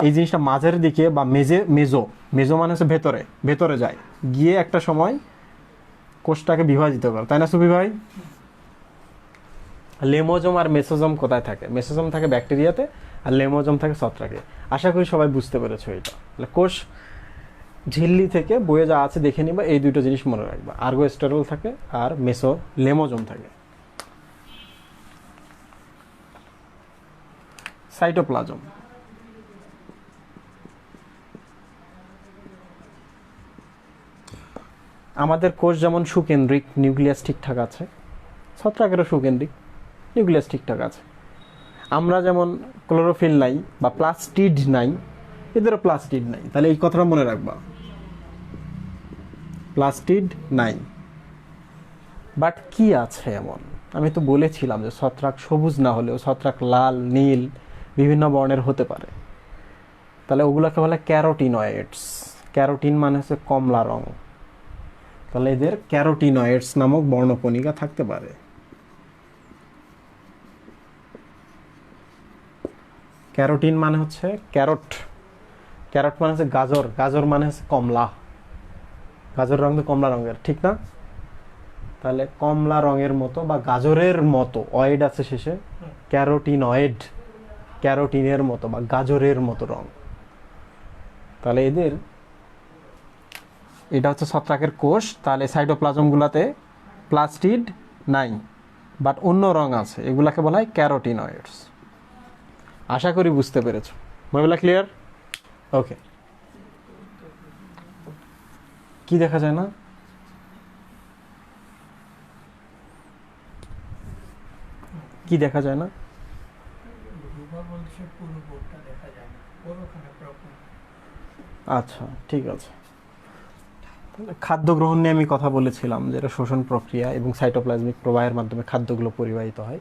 এই জিনিসটা মাঝের দিকে বা মেজো মেজো মানে হচ্ছে ভেতরে, ভেতরে যায়, গিয়ে একটা সময় কোষটাকে বিভাজিত করে, তাই না সুবি ভাই? লেমোজোম আর মেসোজোম কোথায় থাকে? মেসোজোম থাকে ব্যাকটেরিয়াতে, আর লেমোজোম থাকে ছত্রাকে। আশা করি সবাই বুঝতে পেরেছো এটা। কোষ ঝিল্লি থেকে বয়ে যা আছে দেখে নিবা, এই দুটো জিনিস মনে রাখবা, আর্গোস্টেরল থাকে আর লেমোজোম থাকে। সাইটোপ্লাজম, আমাদের কোষ যেমন সুকেন্দ্রিক, নিউক্লিয়াস ঠিকঠাক আছে, ছত্রাকেরও সুকেন্দ্রিক, নিউক্লিয়াস ঠিকঠাক আছে। আমরা যেমন ক্লোরোফিল নাই বা প্লাস্টিড নাই, এদেরও প্লাস্টিড নাই। তাহলে এই কথাটা মনে রাখবা, প্লাস্টিড নাই। বাট কি আছে এমন? আমি তো বলেছিলাম যে ছত্রাক সবুজ না হলেও ছত্রাক লাল, নীল বিভিন্ন বর্ণের হতে পারে। তাহলে ওগুলোকে বলে ক্যারোটিনয়েডস। ক্যারোটিন মানে হচ্ছে কমলা রং। তাহলে এদের ক্যারোটিনয়েডস নামক বর্ণকণিকা থাকতে পারে। ক্যারোটিন মানে হচ্ছে ক্যারট। ক্যারট মানে হচ্ছে গাজর। গাজর মানে হচ্ছে কমলা। গাজর রং তো কমলা রঙের, ঠিক না? তাহলে কমলা রঙের মতো বা গাজরের মতো, অয়েড আছে শেষে, ক্যারোটিনয়েড, ক্যারোটিনের মতো বা গাজরের মতো রং। তাহলে এদের, এটা হচ্ছে ছত্রাকের কোষ। তাহলে সাইটোপ্লাজমগুলোতে প্লাস্টিড নাই, বাট অন্য রং আছে, এগুলাকে বলা হয় ক্যারোটিনয়েডস। আশা করি বুঝতে পেরেছো। মহিলা ক্লিয়ার? ওকে। কি দেখা যায় না? কি দেখা যায় না? আচ্ছা, ঠিক আছে। খাদ্য গ্রহণ নিয়ে আমি কথা বলেছিলাম, যেটা শোষণ প্রক্রিয়া এবং সাইটোপ্লাজমিক প্রবাহের মাধ্যমে খাদ্যগুলো পরিবাহিত হয়।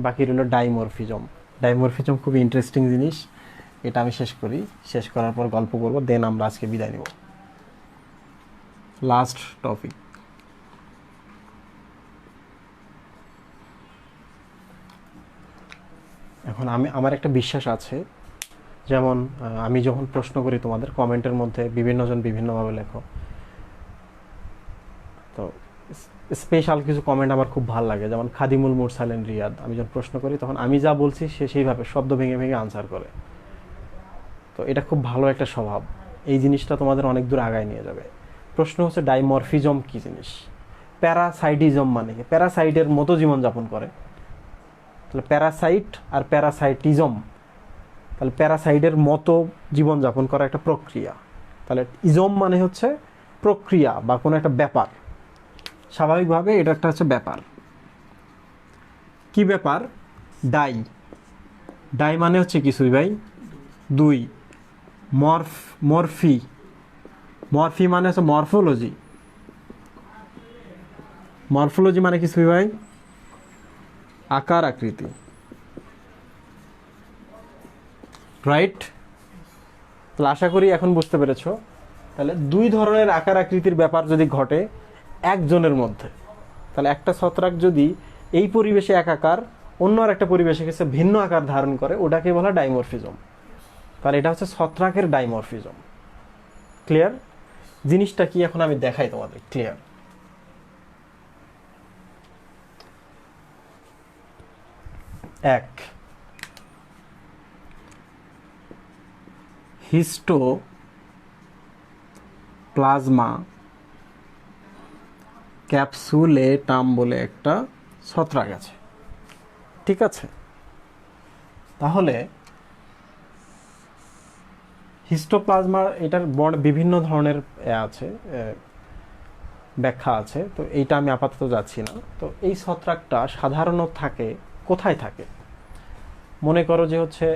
বাকি রইল ডাইমরফিজম। ডাইমরফিজম খুবই ইন্টারেস্টিং জিনিস। এটা আমি শেষ করি, শেষ করার পর গল্প করবো, দেন আমরা আজকে বিদায় নিব। Last topic. এখন আমার একটা বিশ্বাস আছে, যেমন আমি যখন প্রশ্ন করি তোমাদের কমেন্টের মধ্যে বিভিন্নজন বিভিন্নভাবে লেখো, তো স্পেশাল কিছু কমেন্ট আমার খুব ভালো লাগে। যেমন খাদিমুল মুরসালেন রিয়াদ, আমি যখন প্রশ্ন করি তখন আমি যা বলছি সে সেইভাবে শব্দ ভেঙে ভেঙে আনসার করে। তো এটা খুব ভালো একটা স্বভাব। এই জিনিসটা তোমাদের অনেক দূর আগায় নিয়ে যাবে। প্রশ্ন হচ্ছে ডাইমরফিজম কি জিনিস? প্যারাসাইটিজম মানে কি? প্যারাসাইটের মতো জীবনযাপন করে। তাহলে প্যারাসাইট আর প্যারাসাইটিজম, তাহলে প্যারাসাইটের মতো জীবনযাপন করা একটা প্রক্রিয়া। তাহলে ইজম মানে হচ্ছে প্রক্রিয়া বা কোনো একটা ব্যাপার। স্বাভাবিকভাবে এটা একটা হচ্ছে ব্যাপার। কি ব্যাপার? ডাই। ডাই মানে হচ্ছে কিছুই ভাই, দুই। মরফি। মরফি মানে হচ্ছে মরফোলজি। মরফোলজি মানে কিছুই ভাই, আকার আকৃতি, রাইট? তাহলে আশা করি এখন বুঝতে পেরেছো। তাহলে দুই ধরনের আকার আকৃতির ব্যাপার যদি ঘটে একজনের মধ্যে, তাহলে একটা ছত্রাক যদি এই পরিবেশে এক আকার, অন্য আর একটা পরিবেশে গেছে ভিন্ন আকার ধারণ করে, ওটাকে বলা ডাইমরফিজম। তাহলে এটা হচ্ছে ছত্রাকের ডাইমরফিজম। ক্লিয়ার? জিনিসটা কি এখন আমি দেখাই তোমাদের। ক্লিয়ার? এক, হিস্টোপ্লাজমা ক্যাপসুলেটাম বলে একটা ছত্রাক আছে, ঠিক আছে? তাহলে হিস্টোপ্লাজমার এটার বিভিন্ন ধরনের আছে, ব্যাখ্যা আছে। তো এইটা আমি আপাতত যাচ্ছি না। তো এই ছত্রাকটা সাধারণত থাকে কোথায় থাকে? মনে করো যে হচ্ছে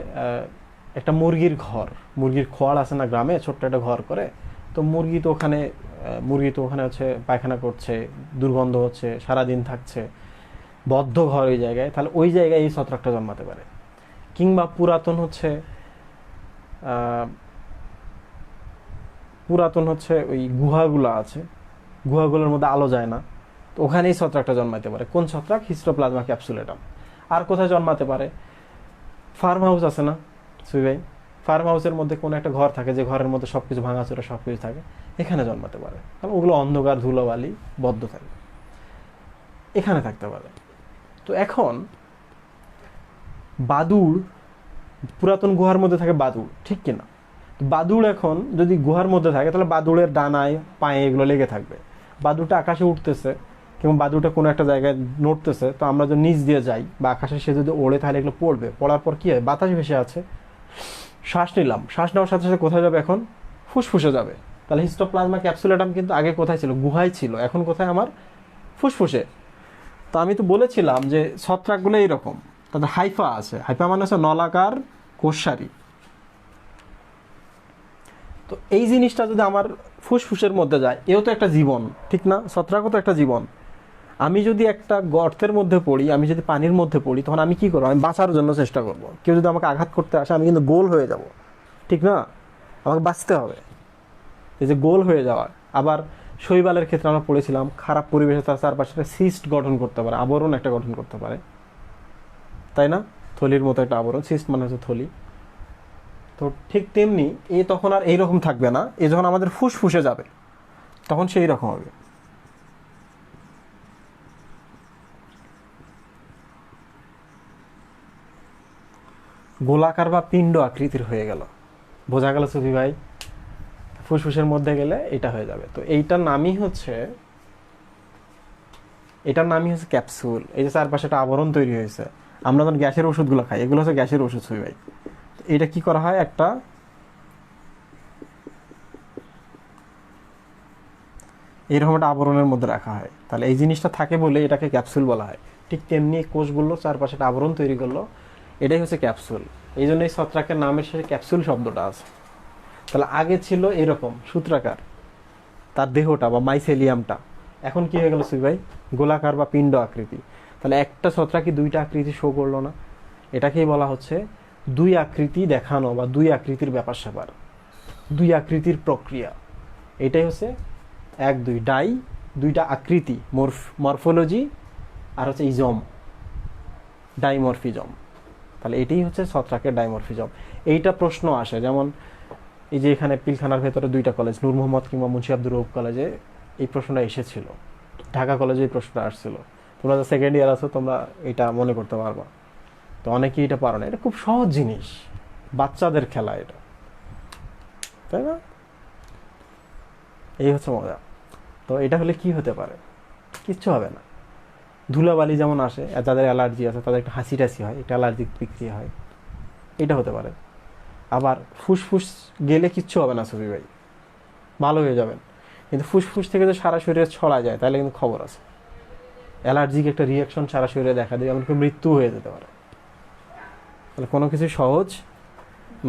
একটা মুরগির ঘর, মুরগির খোয়ার আছে না গ্রামে, ছোট্ট একটা ঘর করে। তো মুরগি তো ওখানে হচ্ছে পায়খানা করছে, দুর্গন্ধ হচ্ছে, সারাদিন থাকছে, বদ্ধ ঘর ওই জায়গায়। তাহলে ওই জায়গায় এই ছত্রাকটা জন্মাতে পারে। কিংবা পুরাতন হচ্ছে ওই গুহাগুলো আছে, গুহাগুলোর মধ্যে আলো যায় না, তো ওখানেই ছত্রাকটা জন্মাতে পারে। কোন ছত্রাক? হিস্টোপ্লাজমা ক্যাপসুলেটাম। আর কোথায় জন্মাতে পারে? ফার্ম হাউস আছে না সুই ভাই? ফার্ম হাউসের মধ্যে কোনো একটা ঘর থাকে, যে ঘরের মধ্যে সবকিছু ভাঙাচোরা সবকিছু থাকে, এখানে জন্মাতে পারে। কারণ ওগুলো অন্ধকার, ধুলোবালি, বদ্ধ থাকে, এখানে থাকতে পারে। তো এখন বাদুড়, পুরাতন গুহার মধ্যে থাকে বাদুড়, ঠিক কিনা? বাদুড় এখন যদি গুহার মধ্যে থাকে, তাহলে বাদুড়ের ডানায় পায়ে এগুলো লেগে থাকবে। বাদুড়টা আকাশে উঠতেছে কিংবা বাদুড়টা কোনো একটা জায়গায় নড়তেছে, তো আমরা যদি নিচ দিয়ে যাই বা আকাশে সে যদি ওড়ে, তাহলে এগুলো পড়বে। পড়ার পর কি হয়? বাতাস ভেসে আছে, শ্বাস নিলাম, শ্বাস নেওয়ার সাথে সাথে কোথায় যাবে? এখন ফুসফুসে যাবে। তাহলে হিস্টোপ্লাজমা ক্যাপসুলেটাম কিন্তু আগে কোথায় ছিল? গুহায় ছিল। এখন কোথায়? আমার ফুসফুসে। তো আমি তো বলেছিলাম যে ছত্রাকগুলো এইরকম। তাদের হাইফা আছে। হাইফা মানে হচ্ছে নলাকার কোষারি। তো এই জিনিসটা যদি আমার ফুসফুসের মধ্যে যায়, এও তো একটা জীবন, ঠিক না? ছত্রাকও তো একটা জীবন। আমি যদি একটা গর্তের মধ্যে পড়ি, আমি যদি পানির মধ্যে পড়ি, তখন আমি কি করবো? আমি বাঁচার জন্য চেষ্টা করব। কেউ যদি আমাকে আঘাত করতে আসে, আমি কিন্তু গোল হয়ে যাব, ঠিক না? আমাকে বাঁচতে হবে, এই যে গোল হয়ে যাওয়া। আবার শৈবালের ক্ষেত্রে আমরা পড়েছিলাম, খারাপ পরিবেশে তার চারপাশে সিস্ট গঠন করতে পারে, আবরণ একটা গঠন করতে পারে, তাই না? থলির মতো একটা আবরণ, সিস্ট মানে হচ্ছে থলি। তো ঠিক তেমনি এ তখন আর এইরকম থাকবে না, এ যখন আমাদের ফুসফুসে যাবে তখন সেই রকম হবে। গোলাকার বা পিণ্ড আকৃতির হয়ে গেল, বোঝা গেল সুফি ভাই? ফুসফুসের মধ্যে গেলে এটা হয়ে যাবে। তো এটার নামই হচ্ছে ক্যাপসুল। এই যে চারপাশে একটা আবরণ তৈরি হয়েছে, আমরা যখন গ্যাসের ওষুধগুলো খাই, এগুলো হচ্ছে গ্যাসের ওষুধ সুফি ভাই। এটা কি করা হয়, একটা এরকম একটা আবরণের মধ্যে রাখা হয়, তাহলে এই জিনিসটা থাকে বলে এটাকে ক্যাপসুল বলা হয়। ঠিক তেমনি কোষগুলো চারপাশে একটা আবরণ তৈরি করলো, এটাই হচ্ছে ক্যাপসুল। এই জন্য এই ছত্রাকের নামের শেষে ক্যাপসুল শব্দটা আছে। তাহলে আগে ছিল এরকম সূত্রাকার তার দেহটা বা মাইসেলিয়ামটা, এখন কি হয়ে গেল সুই ভাই? গোলাকার বা পিণ্ড আকৃতি। তাহলে একটা ছত্রাকই দুইটা আকৃতি শো করলো না? এটাকেই বলা হচ্ছে দুই আকৃতি দেখানো বা দুই আকৃতির ব্যাপার স্যাপার, দুই আকৃতির প্রক্রিয়া। এটাই হচ্ছে এক দুই ডাই, দুইটা আকৃতি, মরফোলজি, আর হচ্ছে ইজম, ডাইমরফিজম। তাহলে এটাই হচ্ছে ছত্রাকের ডাইমরফিজম। এইটা প্রশ্ন আসে, যেমন এই যে এখানে পিলখানার ভেতরে দুইটা কলেজ, নূর মোহাম্মদ কিংবা মুন্সি আব্দুর রউফ কলেজে এই প্রশ্নটা এসেছিল, ঢাকা কলেজে এই প্রশ্নটা আসছিল। তোমরা যে সেকেন্ড ইয়ার আছো তোমরা এটা মনে করতে পারবা, তো অনেকেই এটা পারো না। এটা খুব সহজ জিনিস, বাচ্চাদের খেলা এটা, তাই না? এই হচ্ছে মজা। তো এটা হলে কি হতে পারে? কিচ্ছু হবে না। ধুলাবালি যেমন আসে, যাদের অ্যালার্জি আছে তাদের একটা হাসি টাসি হয়, একটা অ্যালার্জিক বিক্রিয়া হয়, এটা হতে পারে। আবার ফুসফুস গেলে কিচ্ছু হবে না সুফি ভাই, ভালো হয়ে যাবেন। কিন্তু ফুসফুস থেকে যদি সারা শরীরে ছড়া যায় তাহলে কিন্তু খবর আছে, অ্যালার্জিক একটা রিয়াকশন সারা শরীরে দেখা দেবে, এমনকি মৃত্যু হয়ে যেতে পারে। তাহলে কোনো কিছু সহজ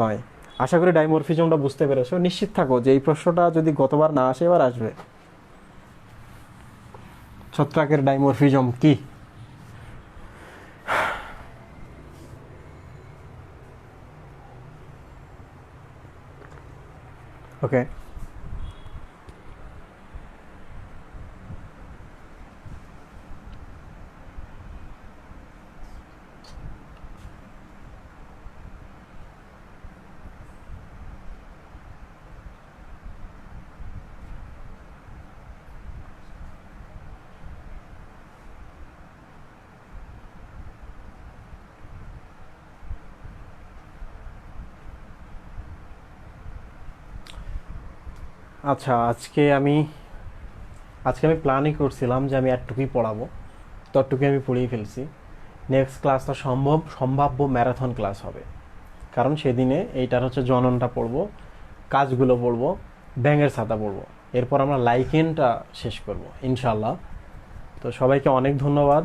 নয়। আশা করি ডাইমরফিজমটা বুঝতে পেরেছো। নিশ্চিত থাকো যে এই প্রশ্নটা যদি গতবার না আসে এবার আসবে। ছত্রাকের ডাইমরফিজম কি? ওকে, আচ্ছা, আজকে আমি প্ল্যানই করছিলাম যে আমি একটুকুই পড়াবো, ততটুকুই আমি পড়িয়ে ফেলছি। নেক্সট ক্লাসটা সম্ভাব্য ম্যারাথন ক্লাস হবে, কারণ সেদিনে এইটার হচ্ছে জননটা পড়বো, কাজগুলো পড়বো, ব্যাঙের ছাতা পড়বো, এরপর আমরা লাইকেনটা শেষ করব ইনশাল্লাহ। তো সবাইকে অনেক ধন্যবাদ।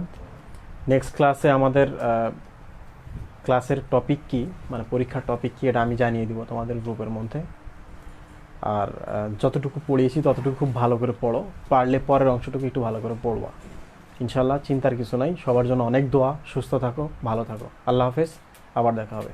নেক্সট ক্লাসে আমাদের ক্লাসের টপিক কি, মানে পরীক্ষার টপিক কি, এটা আমি জানিয়ে দিব তোমাদের গ্রুপের মধ্যে। আর যতটুকু পড়িয়েছি ততটুকু খুব ভালো করে পড়ো, পারলে পরের অংশটুকু একটু ভালো করে পড়বা ইনশাল্লাহ। চিন্তার কিছু নাই, সবার জন্য অনেক দোয়া। সুস্থ থাকো, ভালো থাকো, আল্লাহ হাফেজ, আবার দেখা হবে।